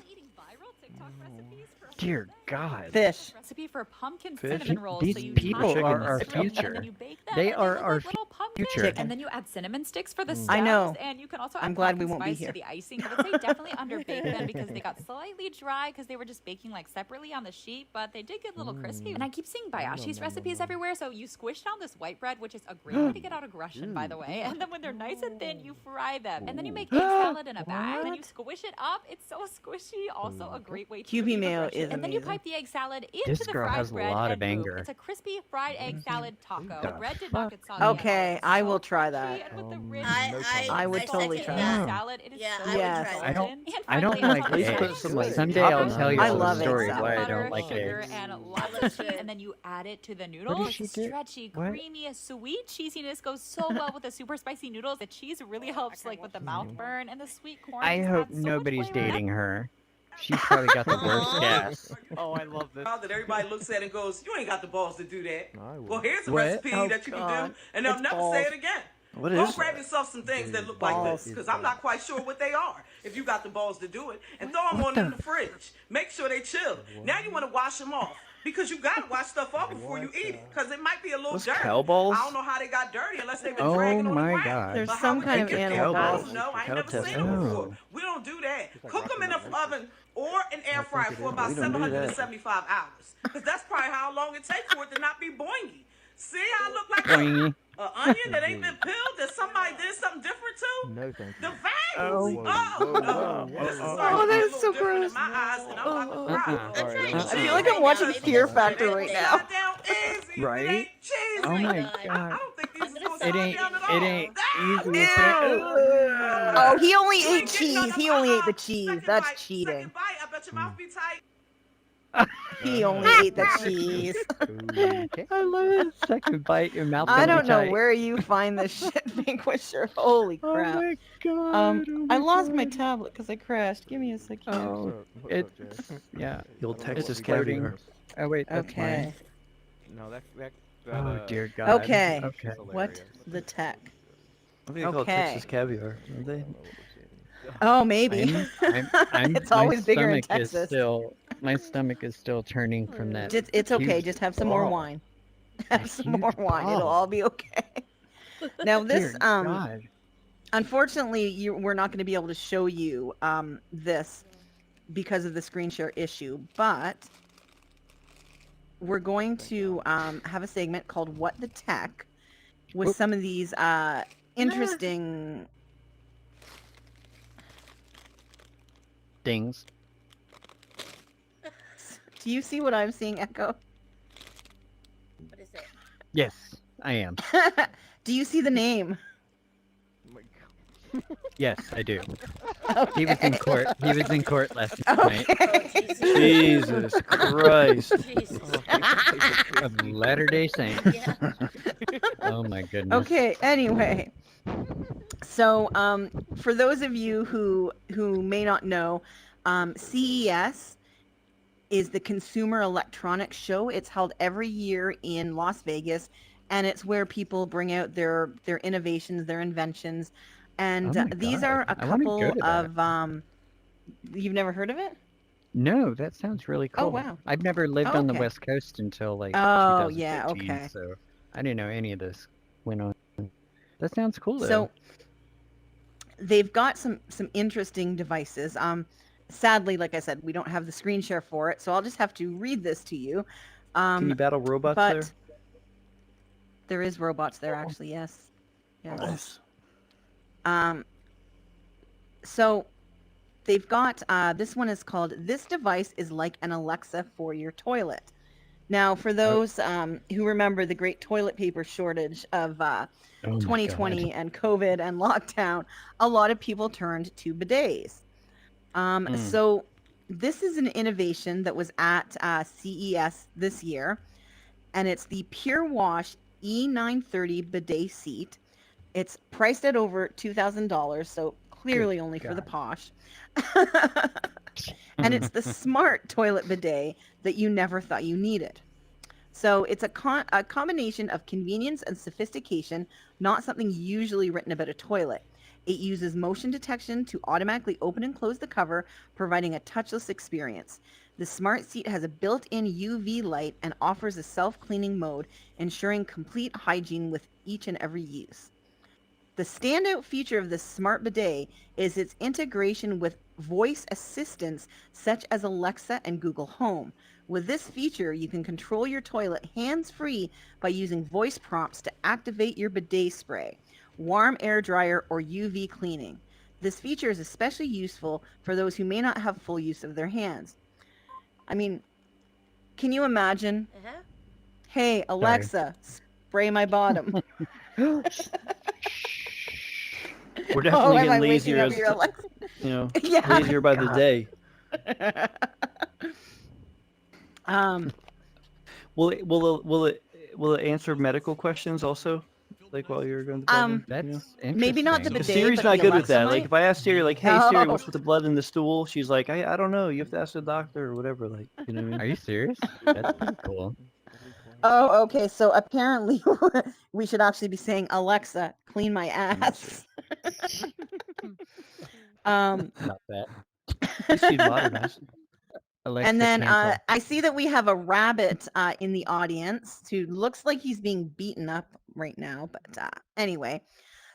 Dear God. Fish. Recipe for pumpkin Fish? cinnamon rolls. These so you people tie are them our in string, future. And then you bake them, They and are look our like little pumpkins. future. And then you add cinnamon sticks for the stems. I know. And you can also I'm add glad we pumpkin won't be spice here. to the icing. I would say definitely underbake them because they got slightly dry because they were just baking like separately on the sheet, but they did get a little crispy. And I keep seeing Bayashi's recipes everywhere. So you squish down this white bread, which is a great way to get out aggression, by the way. And then when they're nice and thin, you fry them. And then you make egg salad in a bag. Then you squish it up. It's so squishy. Also a great way to QB relieve mayo aggression. is And then you amazing. pipe the egg salad into This the girl fried has a bread lot and of boom. anger. It's a crispy fried egg salad taco. The the bread did not get soggy. Okay, It's I so will try crunchy that. and with the rich I would totally try salted that. salad. It is Yeah, so I would Yes. try I don't. indulgent. And I don't finally, like on top of Please that, put eggs. some, like, Someday I'll toppings tell on you it. I all love the egg story salad. why I butter, don't like sugar, eggs. and lots of cheese, and then you add it to the noodles. she The do? stretchy, What? creamy, sweet cheesiness goes so well with the super spicy noodles. The cheese really helps, like with the mouth burn, and the sweet corn. I just hope adds so much nobody's flavor. dating her. She's probably got the worst gas. Oh, I love this. That everybody looks at and goes, you ain't got the balls to do that. Well, here's a What? recipe Oh, that you can God. do, and they'll It's never balls. say it again. What Go is grab that? yourself some things that look like Balls. this, because I'm not quite sure what they are. If you got the balls to do it, and throw them on in the fridge. Make sure they chill. Now you want to wash them off. Because you gotta wash stuff off before you eat it, because it might be a little What's dirty. cow balls? I don't know how they got dirty unless they've been Oh dragging on the my ground. God. There's But how some would kind they of get animal there? I balls. don't know. I ain't Cow never seen testing. them Oh. before. We don't do that. Cook them in an oven or an air fryer for about We don't do that. 775 hours. Because that's probably how long it takes for it to not be boingy. See how I look like Boingy. an onion that ain't been peeled, that somebody did something different to? No, thank you. The veins! Oh. No. This is Oh, starting to that be a is so little different gross. in my eyes, and I'm about to cry. I feel like I'm watching Fear Factor right now. Right? Oh my I God. don't think these is gonna It slow ain't. down at all. It ain't easy. Oh, he only You ate ain't getting none cheese. of He my only ate the eyes. cheese. Second That's bite, cheating. second bite, I Let your mouth be tight. He only ate the cheese. I love it. Second bite, your mouth. I gonna be don't know tight. where you find this shit, Vanquisher. Holy crap. Oh my god. I lost my tablet because I crashed. Give me a second. Oh, it's yeah. You'll text It's us floating. caviar. Oh wait, that's Okay. mine. No, that Oh dear God. Okay. Okay. What the tech? I think they call it Okay. Texas caviar, don't they? Oh, maybe. It's always bigger in Texas. My stomach is still turning from that. It's okay. huge Just have some more ball. wine. Have some more huge wine. It'll ball. all be okay. Now this Dear God. unfortunately we're not going to be able to show you this because of the screen share issue, but we're going to have a segment called What the Tech with some of these interesting Dings. Do you see what I'm seeing, Echo? What is it? Yes, I am. Do you see the name? Yes, I do. He was in court. He was in court last night. Jesus Christ. Of Latter-day Saints. Oh my goodness. Okay, anyway. So, for those of you who may not know, CES is the Consumer Electronics Show. It's held every year in Las Vegas, and it's where people bring out their innovations, their inventions, and Oh my these God. are a I wanna go couple to that. of you've never heard of it? No, that sounds really cool. Oh, wow. I've never lived on the Okay. West Coast until like Oh, 2015, yeah, okay. so I didn't know any of this went on. That sounds cool though. So they've got some interesting devices. Sadly, like I said, we don't have the screen share for it, so I'll just have to read this to you. Can you battle robots but there? there is robots there, actually. Yes. Yes. Nice. So they've got this one is called "This device is like an Alexa for your toilet." Now, for those who remember the great toilet paper shortage of Oh my 2020 God. and COVID and lockdown, a lot of people turned to bidets. So this is an innovation that was at CES this year, and it's the Pure Wash E930 bidet seat. It's priced at over $2,000, so clearly only for the posh. And it's the smart toilet bidet that you never thought you needed. So it's a combination of convenience and sophistication, not something usually written about a toilet. It uses motion detection to automatically open and close the cover, providing a touchless experience. The smart seat has a built-in UV light and offers a self-cleaning mode, ensuring complete hygiene with each and every use. The standout feature of the smart bidet is its integration with voice assistants such as Alexa and Google Home. With this feature, you can control your toilet hands-free by using voice prompts to activate your bidet spray, warm air dryer, or UV cleaning. This feature is especially useful for those who may not have full use of their hands. I mean, can you imagine? Hey, Alexa, spray my bottom. We're Oh, definitely am I getting waking lazier up as your Alexa? you know, Yeah. lazier by the God. day. Will it answer medical questions also? Like while you're going to the bathroom? That's maybe not the Because bidet, Siri's but not the good with Alexa that. Like might. if I ask Siri, like, "Hey Siri, Oh. what's with the blood in the stool?" She's like, "I don't know. You have to ask the doctor or whatever." Like, you know what I mean? Are you serious? That's pretty cool. Oh, okay. So apparently we should actually be saying, Alexa, clean my ass. Not that. She's modernized. Alexa, And then cancel. I see that we have a rabbit in the audience who looks like he's being beaten up right now. But anyway,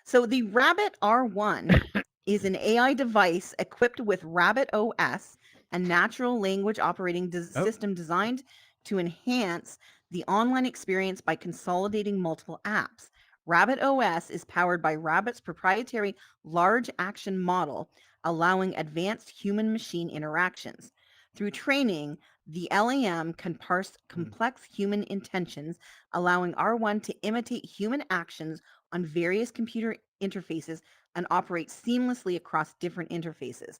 so the Rabbit R1 is an AI device equipped with Rabbit OS, a natural language operating system designed to enhance the online experience by consolidating multiple apps. Rabbit OS is powered by Rabbit's proprietary large action model, allowing advanced human-machine interactions. Through training, the LAM can parse complex human intentions, allowing R1 to imitate human actions on various computer interfaces and operate seamlessly across different interfaces.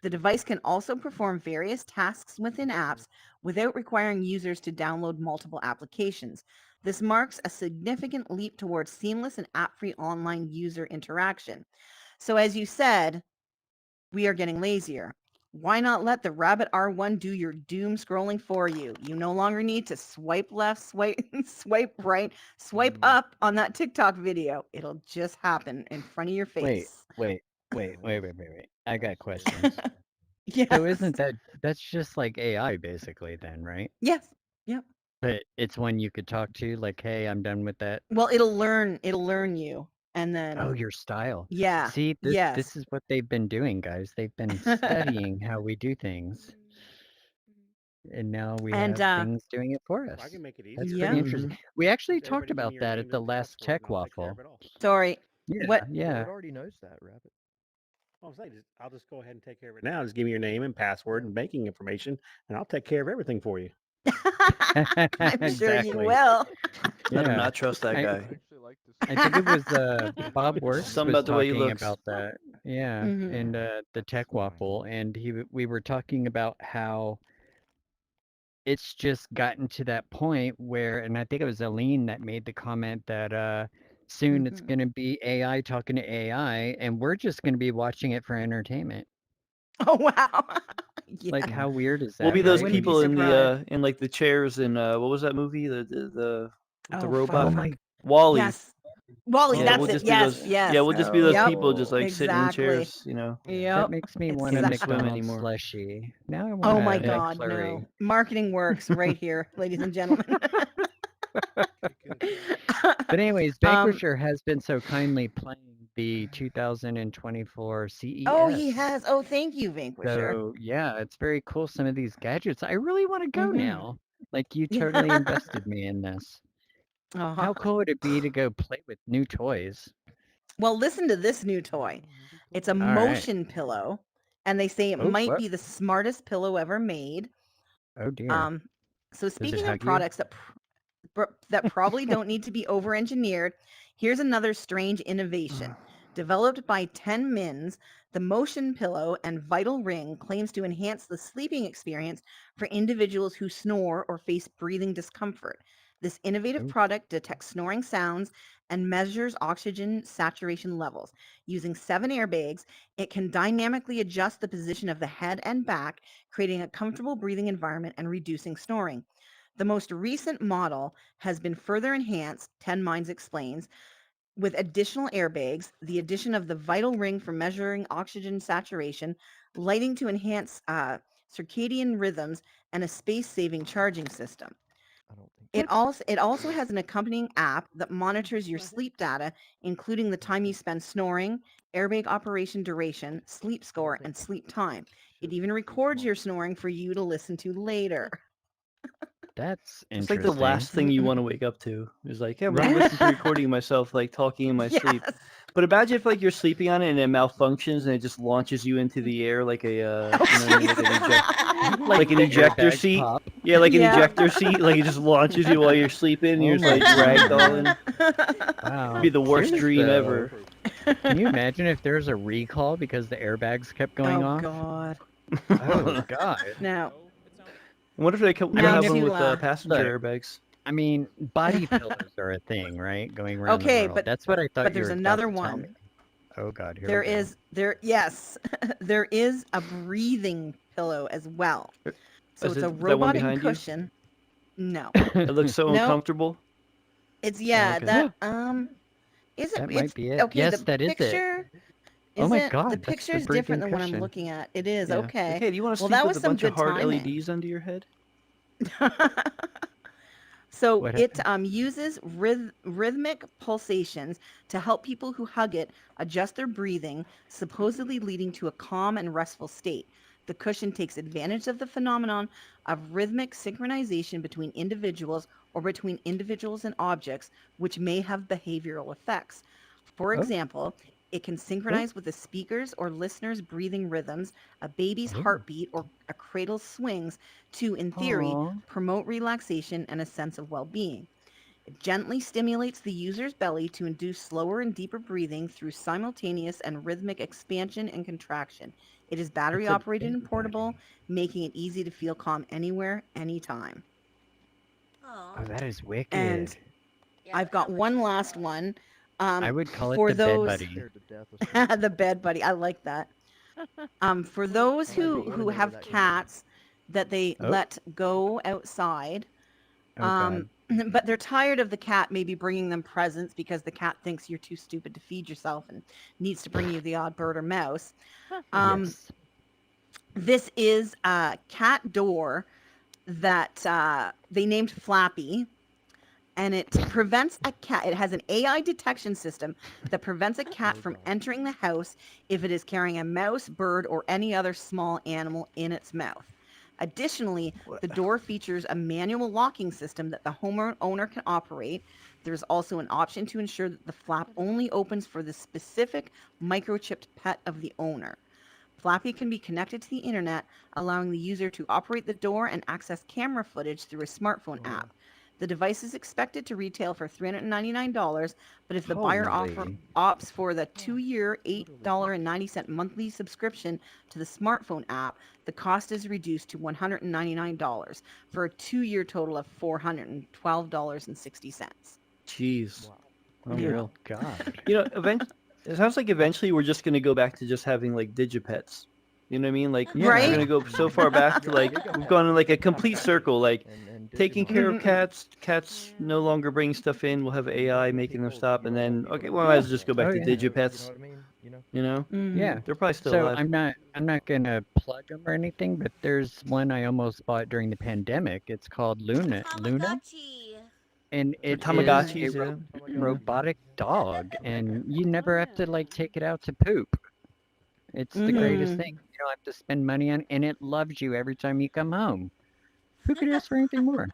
The device can also perform various tasks within apps without requiring users to download multiple applications. This marks a significant leap towards seamless and app-free online user interaction. So as you said, we are getting lazier. Why not let the Rabbit R1 do your doom scrolling for you? You no longer need to swipe left, swipe swipe right, swipe up on that TikTok video. It'll just happen in front of your face. Wait. I got questions. Yes. So isn't that's just like AI basically then, right? Yes. Yep. But it's one you could talk to, like, hey, I'm done with that. Well, it'll learn you, and then Oh, your style. Yeah. See, Yes. this is what they've been doing, guys. They've been studying how we do things. And now we And, have things doing it for us. I can make it easier. That's Yeah. pretty interesting. We actually Just talked everybody give me about your that name at the and last password Tech and I'll take care Waffle. of it all. Sorry. Yeah, What? yeah. It already knows that, Rabbit. I'm saying, I'll just go ahead and take care of it now. Just give me your name and password and banking information, and I'll take care of everything for you. I'm sure you Exactly. will. I do Yeah. not trust that guy. I think it was Bob Works Something was about the way he talking looks. about that. Yeah, Mhm. and the Tech Waffle, and we were talking about how it's just gotten to that point where, and I think it was Aline that made the comment that soon it's Mhm. going to be AI talking to AI, and we're just going to be watching it for entertainment. Oh wow. Yeah. Like, how weird is that? We'll be those right? people in surprised. the in like the chairs in what was that movie? The with the Oh, robot. Oh my Wally. Yes. Wally, Yeah, that's we'll it. just be Yes, those. yes. Yeah, we'll just be those Yep. people just like sitting in Exactly. chairs, you know. Yep. That makes me want a Can't swim McDonald's anymore. slushie. Now I want Oh a my God, McFlurry. no. Marketing works right here, ladies and gentlemen. But anyways, Um, Vanquisher has been so kindly playing the 2024 CES. oh, he has. Oh, thank you, Vanquisher. So yeah, it's very cool. Some of these gadgets. I really want to go Mhm. now. Like you totally invested me in this. Uh-huh. How cool would it be to go play with new toys? Well, listen to this new toy. It's a All right. motion pillow, and they say it Oh, might what? be the smartest pillow ever made. Oh dear. So Does it speaking of hug you? products that probably don't need to be over-engineered, here's another strange innovation. Developed by 10 Mins, the Motion Pillow and Vital Ring claims to enhance the sleeping experience for individuals who snore or face breathing discomfort. This innovative product detects snoring sounds and measures oxygen saturation levels. Using 7 airbags, it can dynamically adjust the position of the head and back, creating a comfortable breathing environment and reducing snoring. The most recent model has been further enhanced, 10 Minds explains, with additional airbags, the addition of the Vital Ring for measuring oxygen saturation, lighting to enhance circadian rhythms, and a space-saving charging system. It also has an accompanying app that monitors your sleep data, including the time you spend snoring, airbag operation duration, sleep score, and sleep time. It even records your snoring for you to listen to later. That's It's interesting. like the last thing you want to wake up to. It's like, yeah, I'm gonna listen to recording of myself like talking in my sleep. But imagine if like you're sleeping on it and it malfunctions and it just launches you into the air like a you know what I mean, like an the ejector airbags seat. pop. Yeah, like an Yeah. ejector seat. Like it just launches you while you're sleeping. And Oh you're just my like ragdolling. Wow. It'd be the worst Serious, dream though. ever. Can you imagine if there's a recall because the airbags kept going Oh off? God. Oh God. Now, What if they come Now have to, one with uh, passenger airbags? I mean, body pillows are a thing, right? Going around okay, the world. but That's what I thought but you there's were another about to tell one. me. Oh God, here There we go. is yes, there is a breathing pillow as well. So Is it's a that one robotic behind you? cushion. No, It looks so No. uncomfortable. it's okay. that is it? That It's might be it. okay. Yes, the that is it. picture. Oh my Isn't- God, the that's picture the is different breathing than what I'm cushion. looking at. It is Yeah. okay. Like, hey, do you want to Well, sleep that with was a some bunch of good hard timing. LEDs under your head? So What it uses rhythmic pulsations to help people who hug it adjust their breathing, supposedly leading to a calm and restful state. The cushion takes advantage of the phenomenon of rhythmic synchronization between individuals or between individuals and objects, which may have behavioral effects. For Oh. example, it can synchronize with the speaker's or listener's breathing rhythms, a baby's Oh. heartbeat, or a cradle's swings to, in theory, Aw. promote relaxation and a sense of well-being. It gently stimulates the user's belly to induce slower and deeper breathing through simultaneous and rhythmic expansion and contraction. It is battery It's a operated and bed portable, making it easy to feel calm anywhere, anytime. Oh, that is wicked. And I've got one last one. I would call it For the bed those, buddy. the bed buddy. I like that. For those who have cats that they Oh. let go outside, Oh, God. but they're tired of the cat maybe bringing them presents because the cat thinks you're too stupid to feed yourself and needs to bring you the odd bird or mouse. Yes. This is a cat door that they named Flappy, and it prevents a cat. It has an AI detection system that prevents a cat from entering the house if it is carrying a mouse, bird, or any other small animal in its mouth. Additionally, the door features a manual locking system that the homeowner can operate. There's also an option to ensure that the flap only opens for the specific microchipped pet of the owner. Flappy can be connected to the internet, allowing the user to operate the door and access camera footage through a smartphone app. The device is expected to retail for $399, but if the buyer opts for the 2-year, $8.90 monthly subscription to the smartphone app, the cost is reduced to $199 for a 2-year total of $412.60. Jeez. Yeah. Unreal. God. You know, it sounds like eventually we're just gonna go back to just having like digipets. You know what I mean? Like Right? we're gonna go so far back to like we've gone in like a complete circle. Like taking care of cats no longer bring stuff in. We'll have AI making them stop, and then okay, well, let's just go back Oh, to yeah. digipets. You know? Yeah. They're probably still So alive. I'm not gonna plug them or anything, but there's one I almost bought during the pandemic. It's called Luna, and They're it is Tamagotchis, a yeah. robotic dog, and you never have to like take it out to poop. It's the greatest thing. You don't have to spend money on, and it loves you every time you come home. Who could ask for anything more?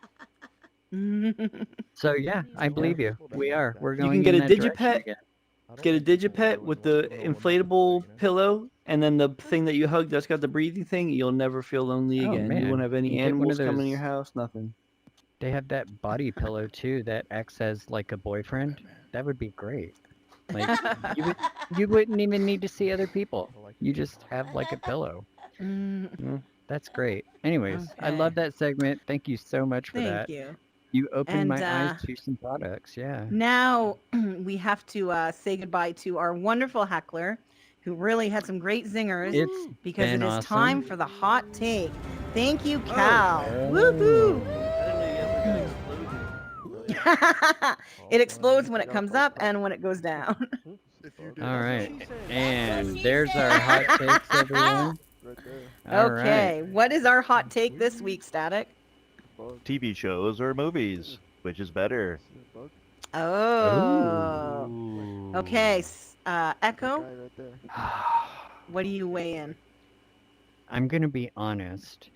So yeah, I believe you. We're You going can get in a that direction digipet. again. Get a digipet with the inflatable pillow, and then the thing that you hug that's got the breathing thing. You'll never feel lonely Oh, again. You man. won't have any You get one animals of coming in those- your house. Nothing. They have that body pillow too that acts as like a boyfriend. That would be great. Like you wouldn't even need to see other people. You just have like a pillow. That's great. Anyways, I Okay. love that segment. Thank you so much for Thank that. you. You opened And my eyes to some products. Yeah. now we have to say goodbye to our wonderful heckler, who really had some great zingers. It's because been it is awesome. time for the hot take. Thank you, Cal. Woohoo! It explodes when it comes up and when it goes down. All right. And there's our hot takes, everyone. All right. Okay, what is our hot take this week, Static? TV shows or movies, which is better? Oh. Okay, Echo, what do you weigh in? I'm gonna be honest.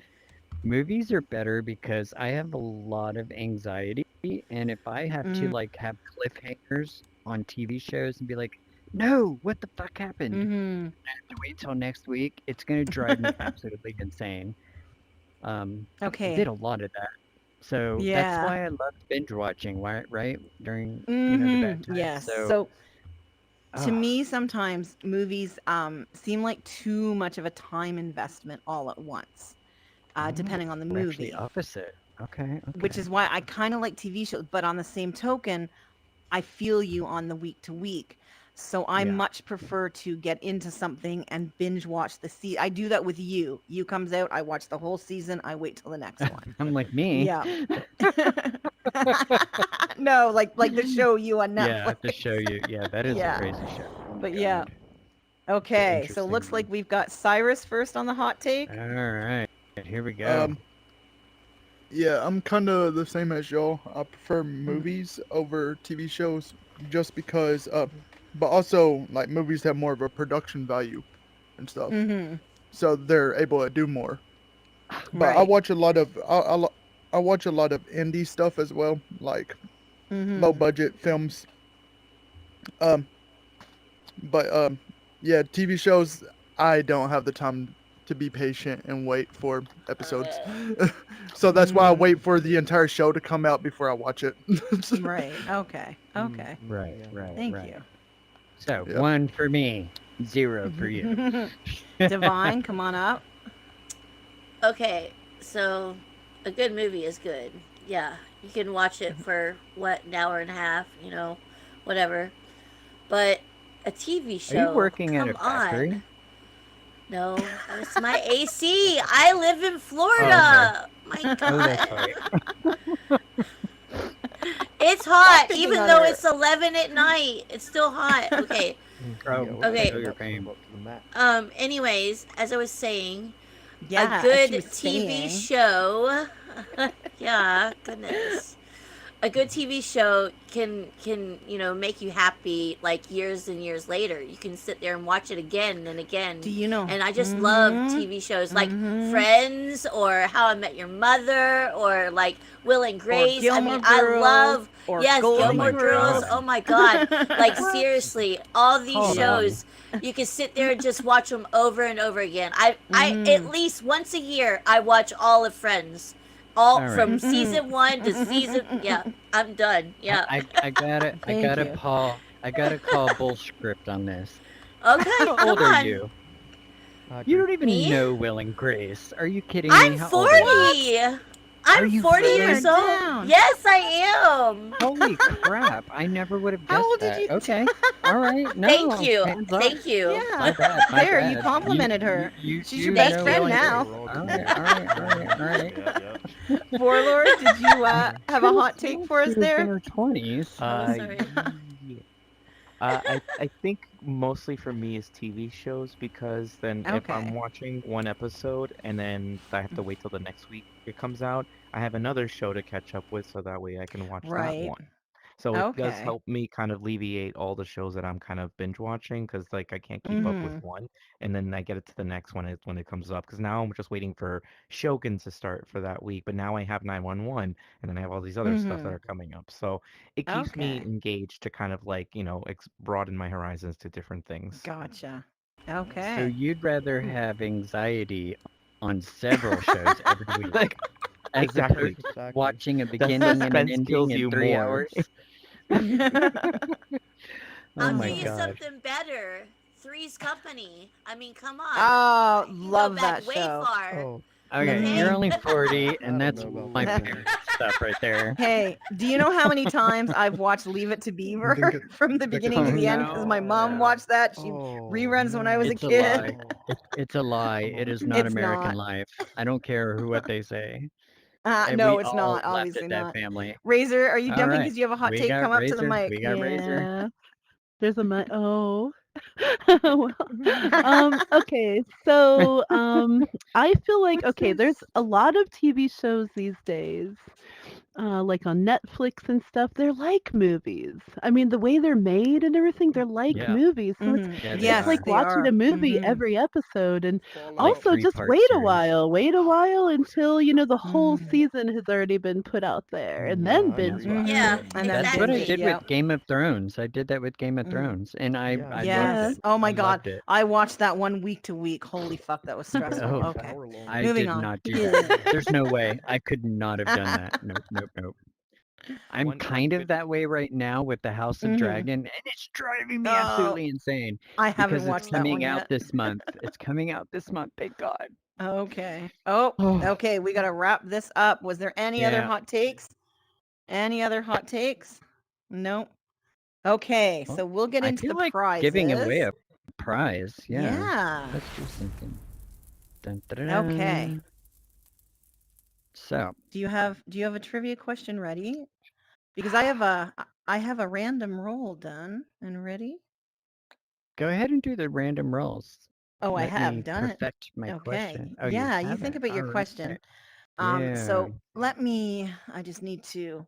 Movies are better because I have a lot of anxiety, and if I have to like have cliffhangers on TV shows and be like, "No, what the fuck happened?" I have to wait till next week. It's gonna drive me absolutely insane. I Okay. did a lot of that, so that's Yeah. why I love binge watching. Right during the bad times. Yes. So, So to ah, me, sometimes movies seem like too much of a time investment all at once, depending on the we're actually movie. opposite. Okay. Which is why I kind of like TV shows, but on the same token, I feel you on the week to week. So I Yeah. much prefer to get into something and binge watch the season. I do that with you. You comes out, I watch the whole season, I wait till the next one. I'm like me. Yeah. No, like the show you on Netflix. Yeah, to show you. Yeah, that is Yeah. a crazy show. Oh my But yeah. God. Okay, so interesting looks like we've got Cyrus first on the hot take. All right, here we go. Yeah, I'm kind of the same as y'all. I prefer movies over TV shows just because, but also like movies have more of a production value and stuff, so they're able to do more. But I Right. watch a lot of I watch a lot of indie stuff as well, like low budget films. But yeah, TV shows I don't have the time to be patient and wait for episodes. So that's why I wait for the entire show to come out before I watch it. Right. Okay. Okay. Right. Thank you. So Yeah. 1 for me, 0 for you. Divine, come on up. Okay, so a good movie is good. Yeah, you can watch it for an hour and a half, whatever. But a TV show. Are you working at come a factory? on. No, it's my AC. I live in Florida. My God. Oh, that's right. It's hot, Picking even on though her. it's 11 at night. It's still hot. Okay. Okay. Feel your pain. Anyways, as I was saying, Yeah, a good she was TV saying. show. Yeah, goodness. A good TV show can make you happy like years and years later. You can sit there and watch it again and again. Do you know? And I just love TV shows like Friends or How I Met Your Mother or like Will and Grace. I mean, Gilmore I Girls, love or yes, Golden Gilmore Girls. Girls. Oh my God! Like seriously, all these Hold shows you can sit there and just watch them over and over again. I at least once a year I watch all of Friends. All right. from season 1 to season. Yeah, I'm done. Yeah. I gotta Thank you. call bullscript on this. Okay, How come old are on. you? You don't even Me? know Will and Grace. Are you kidding me? I'm How 40. old are you? Are I'm you 40 really? years old. Down. Yes, I am. Holy crap! I never would have guessed How old did that. you- Okay, all right. No, Thank you. hands up. Thank you. Yeah. My bad. My There, bad. you complimented her. She's your you best know friend Will and now. Grace. All right. Warlord, did you have a hot take for us She was in there? her 20s. sorry. I think mostly for me is TV shows because then if I'm Okay. watching one episode and then I have to wait till the next week it comes out, I have another show to catch up with so that way I can watch that Right. one. So it does Okay. help me kind of alleviate all the shows that I'm kind of binge watching because like I can't keep up with one and then I get it to the next one when it comes up because now I'm just waiting for Shogun to start for that week, but now I have 911 and then I have all these other stuff that are coming up. So it keeps me Okay. engaged to kind of like, broaden my horizons to different things. Gotcha. So Okay. you'd rather have anxiety on several shows every week, Like, as exactly. opposed to watching a The beginning and an suspense ending kills in you 3 more. hours? Oh I'll my do you god. something better. Three's Company. I mean, come on. Oh, You go love back that way show. far. Oh, Okay, Okay. you're only 40, and that's know about my that. parents' stuff right there. Hey, do you know how many times I've watched Leave It to Beaver from the beginning to the end? Because my mom watched that. She reruns when I was It's a a kid. lie. It's a lie. It is not It's American not. life. I don't care what they say. And No, we it's all not. laughed Obviously at that not. family. Razor, are you All jumping right, because you have a hot we take? got Come up to the Razor. mic. We got Razor. Yeah. There's a mic. Oh. Well, okay. So, I feel like okay, there's a lot of TV shows these days, like on Netflix and stuff. They're like movies. I mean, the way they're made and everything, they're like Yeah. movies. So Yeah, it's they just like are. they watching are. a movie every episode, and Like also just 3-part wait a series. while. Wait a while until the whole season has already been put out there, and then binge watch Yeah, it. And then That's what I binge it. did Yep. with Game of Thrones. I did that with Game of Thrones, and I loved Yes. it. Oh my I God. loved it. I watched that one week to week. Holy fuck, that was stressful. Oh, Okay. I Moving did on. not do that. There's no way. I could not have done that. Nope. I'm kind of that way right now with the House of Dragon, and it's driving me absolutely insane. I haven't Because watched it's that one coming out yet. this month. It's coming out this month, thank God. Okay. Oh, okay. We got to wrap this up. Was there any other Yeah. hot takes? Any other hot takes? Nope. Okay, so we'll get I into feel the like prizes. giving away a prize. Yeah. Yeah. Let's do something. Dun, Okay. dun. So, Do you have a trivia question ready? Because I have a random roll done and ready. go ahead and do the random rolls. Oh, I Let have me done it. perfect my Okay. question. Oh, Yeah, you have think it. about your All question. right. So let me. I just need to.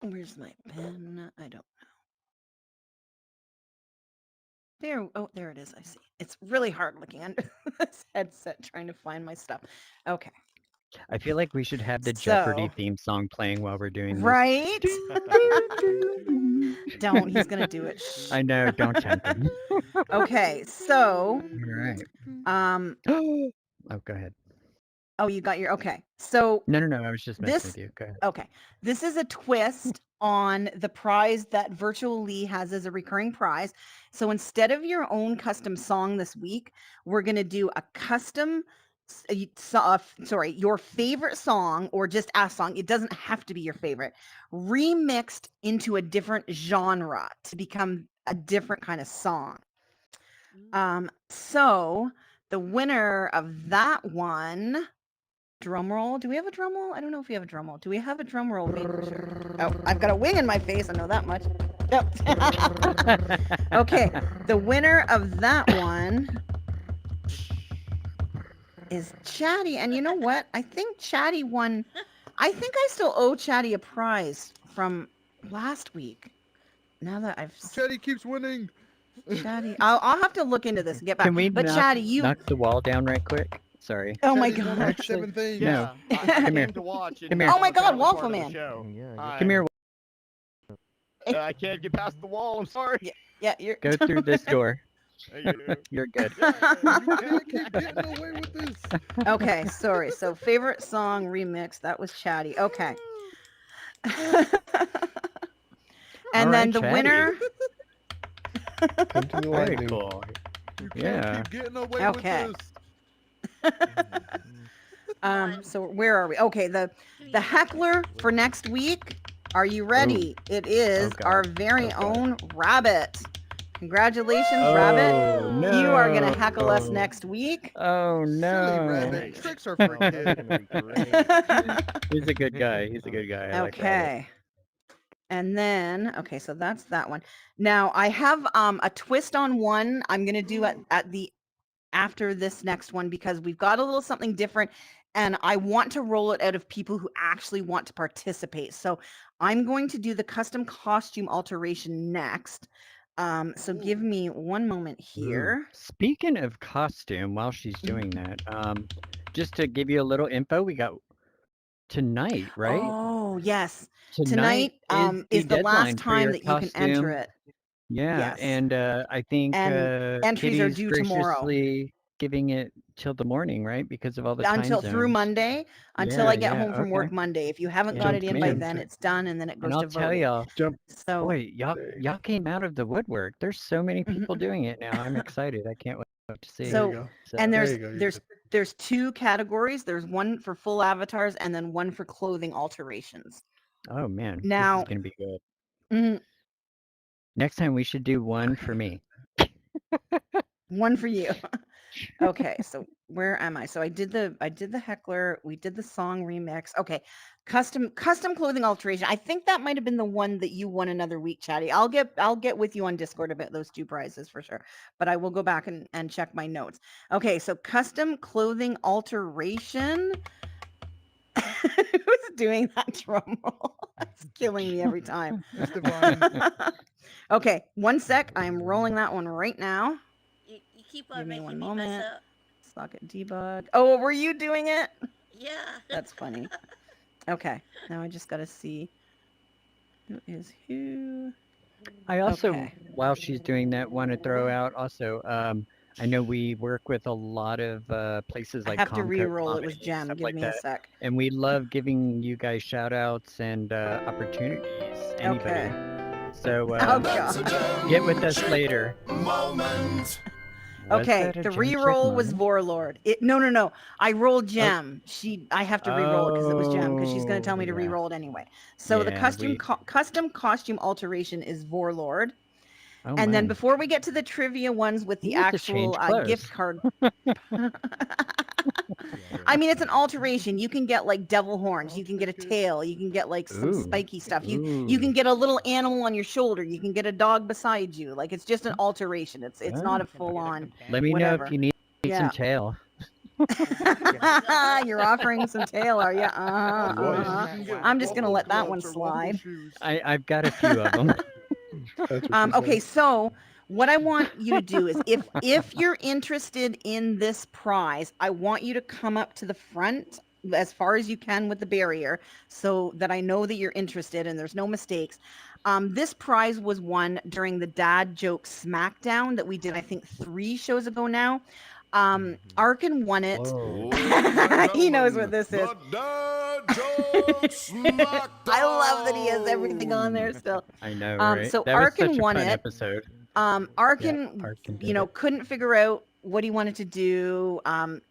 Where's my pen? I don't know. There. Oh, there it is. I see. It's really hard looking under this headset trying to find my stuff. Okay. I feel like we should have the Jeopardy So, theme song playing while we're doing this. right? Don't. He's gonna do it. Shh. I know. Don't tempt him. Okay, so All right. oh, go ahead. Oh, you got your okay. So No, I was just messing this with you. Go ahead. okay. This is a twist on the prize that Virtual Lee has as a recurring prize. So instead of your own custom song this week, we're gonna do a custom your favorite song or just a song. It doesn't have to be your favorite, remixed into a different genre to become a different kind of song. So the winner of that one, drum roll. Do we have a drum roll? I don't know if we have a drum roll. Do we have a drum roll? Oh, I've got a wing in my face. I know that much. Yep. Okay, the winner of that one is Chatty, and you know what? I think Chatty won. I think I still owe Chatty a prize from last week. Now that I've Chatty keeps winning. Chatty, I'll have to look into this and get back. Can we But knock, Chatty, you knock the wall down right quick? Sorry. Oh my Chatty's won god. like 7 things. No. I Come here. came to watch. Come here. Oh my god, Part Waffle of the Man. show. Come here. I can't get past the wall. I'm sorry. Yeah, you're Go through this door. Hey, you. You're good. You can't keep getting away with this. Okay, sorry. So favorite song remix, that was Chatty. Okay. And All then right, the Chatty. winner. Very cool. Yeah. Keep getting away Okay. with this. So where are we? Okay, the heckler for next week. Are you ready? It is our very own Rabbit. Congratulations, Rabbit. no. You are gonna heckle us next week. Oh Silly no. rabbit. Tricks are for kids. He's a good guy. He's a good guy. I like Rabbit. Okay. And then, okay, so that's that one. Now I have a twist on one I'm gonna do at the after this next one because we've got a little something different and I want to roll it out of people who actually want to participate. So I'm going to do the custom costume alteration next. So give me one moment here. Speaking of costume, while she's doing that, just to give you a little info, we got tonight, right? Oh, yes. Tonight Is the deadline last for time your that you can enter costume. it. Yeah, Yes. and I think And entries are Kitty's due tomorrow. graciously giving it till the morning, right? Because of all the time Until through zones. Monday, until Yeah, I get yeah, home from work okay. Monday. If you haven't Yeah. got it in by Man. then, it's done and then it goes And I'll to tell voting. y'all, So boy, y'all came out of the woodwork. There's so many people doing it now. I'm excited. I can't wait to see. So and there's two categories. There's one for full avatars and then one for clothing alterations. Oh man, Now- this is gonna be good. Mhm. Next time we should do one for me. One for you. Okay, so where am I? So I did the heckler, we did the song remix. Okay. Custom clothing alteration. I think that might have been the one that you won another week, Chatty. I'll get with you on Discord about those two prizes for sure. But I will go back and check my notes. Okay, so custom clothing alteration. Who's doing that drum roll? It's killing me every time. It's divine. Okay, one sec. I am rolling that one right now. You keep on Give me making one me moment. mess up. Socket debug. Oh, were you doing it? Yeah. That's funny. Okay, now I just gotta see who is who. I also, Okay. while she's doing that, want to throw out also. I know we work with a lot of places like I have to Comco re-roll it Comedy with and Gem. stuff Give like me that. a sec. And we love giving you guys shout outs and opportunities. Anybody. Okay. So Oh, God. get with us later. Moment. Was Okay, that a the Gem re-roll Chick was moment? Warlord. No. I rolled Gem. I have to re-roll it because it was Gem because she's gonna tell me to yeah. re-roll it anyway. So the Yeah, custom costume alteration is Warlord. Oh, And then man. before we get to the trivia ones with the You need to actual change clothes. gift card. I mean, it's an alteration. You can get like devil horns. You can get a tail. You can get like some Ooh. spiky stuff. You can get a little animal on your shoulder. You can get a dog beside you. Like it's just an alteration. It's not a full on. Let me know whatever. if you need Yeah. some tail. You're offering some tail, are you? I'm just gonna let that one slide. I've got a few of them. Okay, so what I want you to do is if you're interested in this prize, I want you to come up to the front as far as you can with the barrier so that I know that you're interested and there's no mistakes. This prize was won during the Dad Joke Smackdown that we did, I think, 3 shows ago now. Arkin won it. He knows what this is. I love that he has everything on there still. I know, right? So That was Arkin such a won fun it. episode. Arkin, Arkin did you know, it. couldn't figure out what he wanted to do.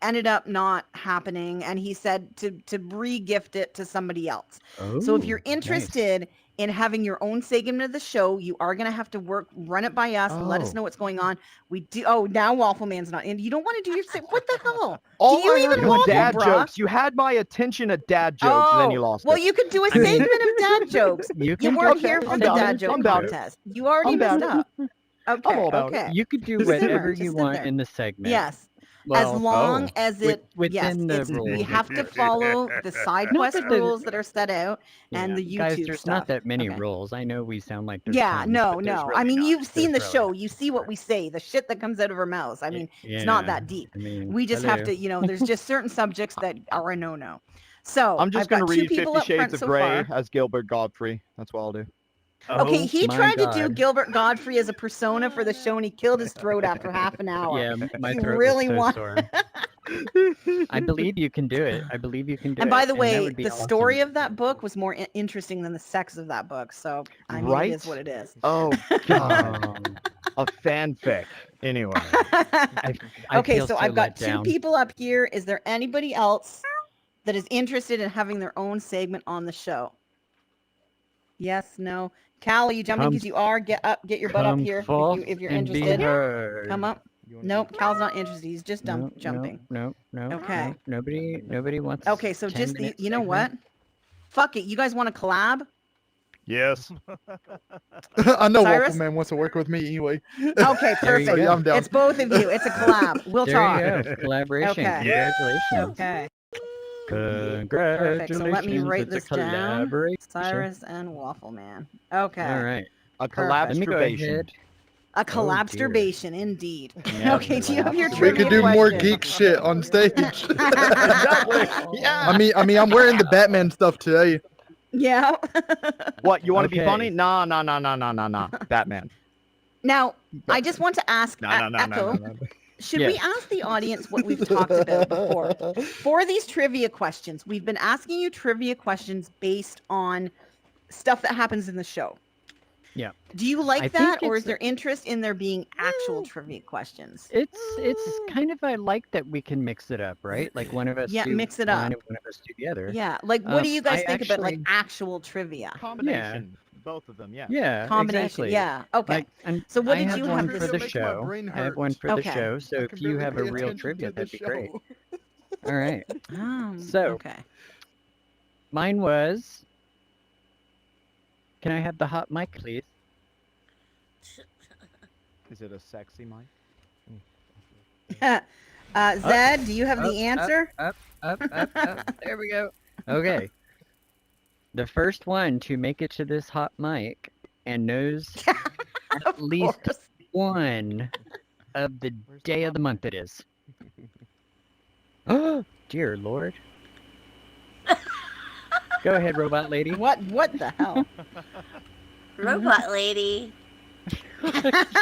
Ended up not happening, and he said to re-gift it to somebody else. So if you're Oh, nice. interested in having your own segment of the show, you are going to have to run it by us. Let us Oh. know what's going on. We do. Oh, now Waffle Man's not in. You don't want to do your what the hell? All do you I heard even was waffle, dad bruh? jokes. You had my attention at dad jokes, and then you lost well, it. you could do a I mean- segment of dad jokes. You You can weren't do- here okay, for I'm the down. dad joke I'm down. contest. You already I'm down. messed up. Okay. I'm all about it. okay. You could do Just simmer, whatever just you sit want there. in the segment. Yes. Well, as long as it within the rules. we have to follow the side Not quest that the- rules that are set out and the YouTube Guys, there's stuff. not that many Okay. rules. I know we sound like there's Yeah, tons, no, but there's no. really I mean, not. you've seen the There's really show. You see what we say, the shit that comes out of our mouths. I mean, it's not Yeah, that deep. I mean, We just have hello. to, you know, there's just certain subjects that are a no-no. So I'm just I've got gonna 2 read people 50 up front Shades of so Grey far. as Gilbert Godfrey. That's what I'll do. Okay, he my tried to do God. Gilbert Godfrey as a persona for the show, and he killed his throat after half an hour. Yeah, my he throat really was so want- sore. I believe you can do it. I believe you can do it. And by the that way, would be the awesome. story of that book was more interesting than the sex of that book. So I mean, Right? it is what it is. Oh God, a fanfic. Anyway, I Okay, feel so I've got let 2 down. people up here. Is there anybody else that is interested in having their own segment on the show? Yes, no. Cal, are you jumping? Come- Because you are. Get up. Get your butt up come here forth if you're and be interested. heard. Come up. Nope, Cal's not interested. He's just No, jumping. No. Okay. No, nobody wants. Okay, so 10 just the, minutes you know segment? what? Fuck it. You guys want to collab? yes. I know Cyrus? Waffle Man wants to work with me anyway. Okay, There you perfect. Yeah, I'm down. It's both of you. It's a collab. We'll There talk. you go. Collaboration. Okay. Congratulations. Okay. Congratulations. Perfect. So let me write It's a this down. collaboration. Cyrus and Waffle Man. Okay. All right. A Perfect. Let me go collabsturbation. ahead. A dear. collabsturbation, indeed. Yeah, Okay, do you have your We trivia could do more question? geek shit on stage. Exactly. Yeah. I mean, I'm wearing the Batman stuff today. Yeah. What you want to Okay. be funny? Nah. Batman. Now, I just want to ask Nah. Echo, should we Yes. ask the audience what we've talked about before? For these trivia questions, we've been asking you trivia questions based on stuff that happens in the show. Yeah. Do you I like think that, or it's- is there interest in there being actual trivia questions? It's kind of I like that we can mix it up, right? Like one of us Yeah, do mix it one up. and one of us do the other. Yeah, like what do you guys I think about like actually- actual trivia? Combination. Both of them. Yeah. Yeah, Combination. exactly. Yeah. Okay. Like, and So what I did have you one have for this the Makes my show? brain I have hurt. one for the Okay. show. So I if can you barely have a pay real attention trivia, to the that'd be great. show. All right. So- okay. Mine was. Can I have the hot mic, please? Is it a sexy mic? Zed, do you have Up, the answer? Up. There we go. Okay. The first one to make it to this hot mic and knows at least one of the day of the month it is. Oh, dear Lord. Go ahead, robot lady. What the hell? Robot lady.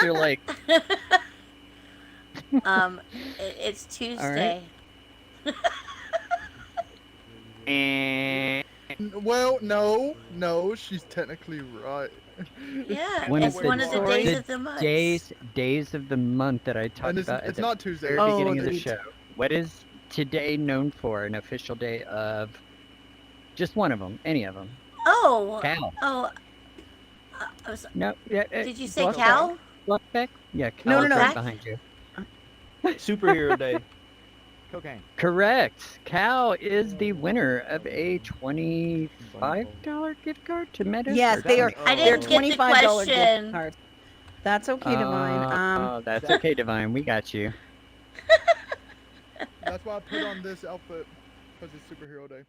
You're like, It's Tuesday. Well, no, she's technically right. Yeah, one it's of one of the days of the month. days of the month that I talked And about at it's the not Tuesday. very Oh, beginning of the the- show. What is today known for? An official day of just one of them, any of them. Oh. Cal. Oh. I was, No, yeah. did you say Bluff Cal? Back? Bluff back? Yeah, No, Cal no, is no. right behind you. Superhero Day. Cocaine. Correct. Cal is the winner of a $25 gift card to Meta. Yes, they are. I They're didn't get the $25 question. gift cards. That's okay, Divine. Oh, that's okay, Divine. We got you. That's why I put on this outfit because it's Superhero Day.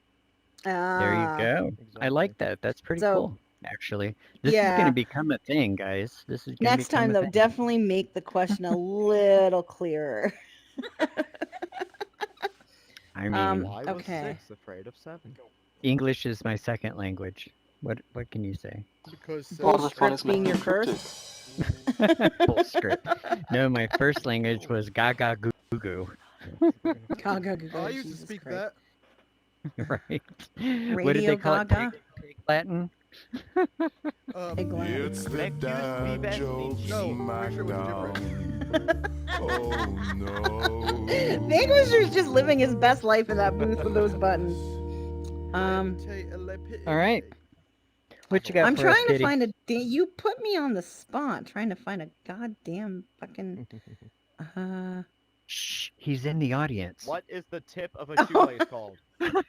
There you go. I like that. That's pretty So, cool, actually. This is yeah. going to become a thing, guys. This is gonna Next become time, a though, thing. definitely make the question a little clearer. I mean, Why was okay. 6 afraid of 7? English is my second language. What can you say? Because Bullscript being your first. Bullscript. No, my first language was Gaga Goo Goo. Gaga Goo Goo. I used to Jesus speak Christ. Right. What did Radio they call Gaga. it? Pig Latin? Pig Latin. It's the dad joke smackdown. Oh no. The Englisher's just living his best life in that booth with those buttons. All right. What you got I'm for us, trying to Kitty? find a. You put me on the spot trying to find a goddamn fucking. Shh, he's in the audience. What is the tip of a shoelace called? I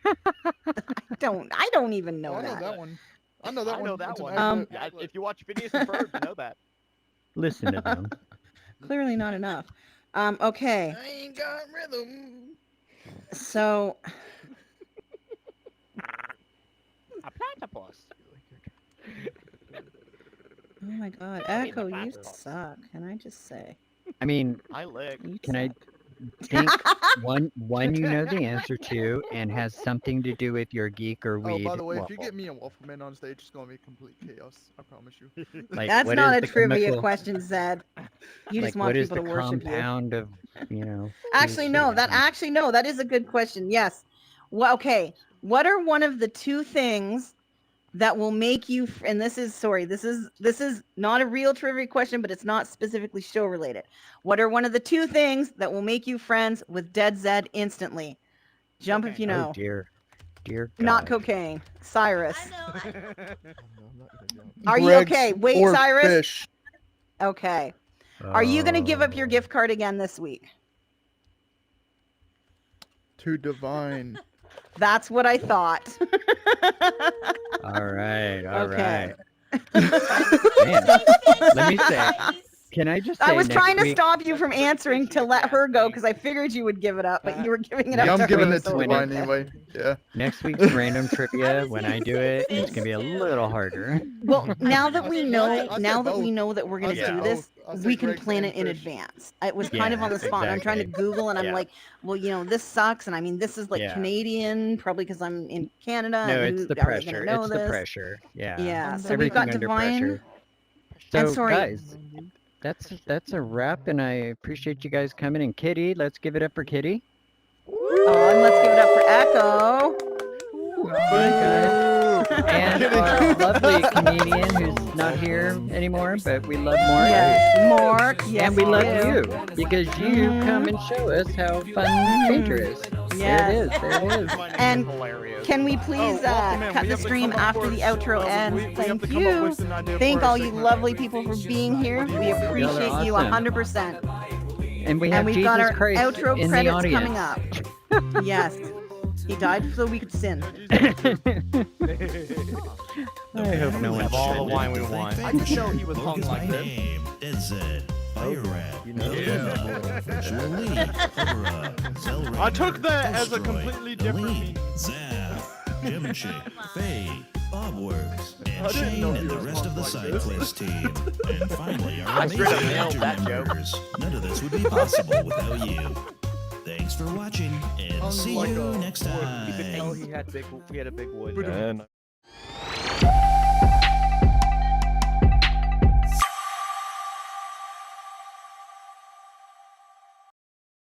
don't even know I know that. that one. I know that I one. know that It's an one. ad-lib. If you watch Phineas and Ferb, you know that. Listen to them. Clearly not enough. Okay. I ain't got rhythm. So. A platypus. Oh my God, Echo, you suck. Can I just say? I mean, I lick. can I think one you know the answer to and has something to do with your geek or Oh, weed by the way, if waffle. you get me and Waffleman on stage, it's gonna be complete chaos. I promise you. Like, That's what not is a the trivia chemical- question, Zed. You like, just want what is people the to worship you. compound of, Actually, no. That is a good question. Yes. Well, okay. What are one of the two things that will make you? And this is not a real trivia question, but it's not specifically show related. What are one of the two things that will make you friends with Dead Zed instantly? Jump if you know. Oh dear God. Not cocaine. Cyrus. Are you Greg's okay? Wait, or Cyrus. Fish. Okay. Are you going to give up your gift card again this week? To divine. That's what I thought. All right. Okay. Man, let me say, can I just say I was next trying to week- stop you from answering to let her go because I figured you would give it up, but you were giving it up. Yeah, I'm to giving her, it to so divine okay. anyway. Yeah. Next week's random trivia, when I do it, it's gonna be a little harder. Well, now that we know, I'll say that we're gonna I'll say do this, both. I'll say we can Greg's plan and it in Fish. advance. It was kind of Yeah, on the spot. And I'm trying to exactly. Google, and I'm Yeah. like, well, this sucks, and I mean, this is like Yeah. Canadian, probably because I'm in Canada. No, and it's the are they gonna pressure. know It's this? the pressure. Yeah. Yeah. So we've Everything got under divine. pressure. I'm So, sorry. guys, that's a wrap, and I appreciate you guys coming. And Kitty, let's give it up for Kitty. Oh, and let's give it up for Echo. And our lovely comedian who's not here anymore, but we love Mark. Yes, Mark. Yes, And we love do. you because you come and show us how fun Banter is. Yes. There it is. And can we please cut the stream after the outro ends? Thank you. Thank all you lovely people for being here. We appreciate you awesome. 100%. And we have we've Jesus got our Christ outro in the credits audience. coming up. Yes. He died so we could sin. I hope no one have all the offended. wine we want. I didn't know he was hung Marcus like my this. name. Dead Zed. Fire Rat. Jolie. Cobra. Zelray. I took that as a Destroy, completely different Elite, meaning. Zaf. Gem Chick. Faye. Bobworks. And I didn't Shane know and he the was rest of the hung side like quest team. And finally, our I amazing straight up nailed Banter that joke. members. None of this would be possible without you. Thanks for watching, and see like you a next wood. time. You could tell he had a big wood. And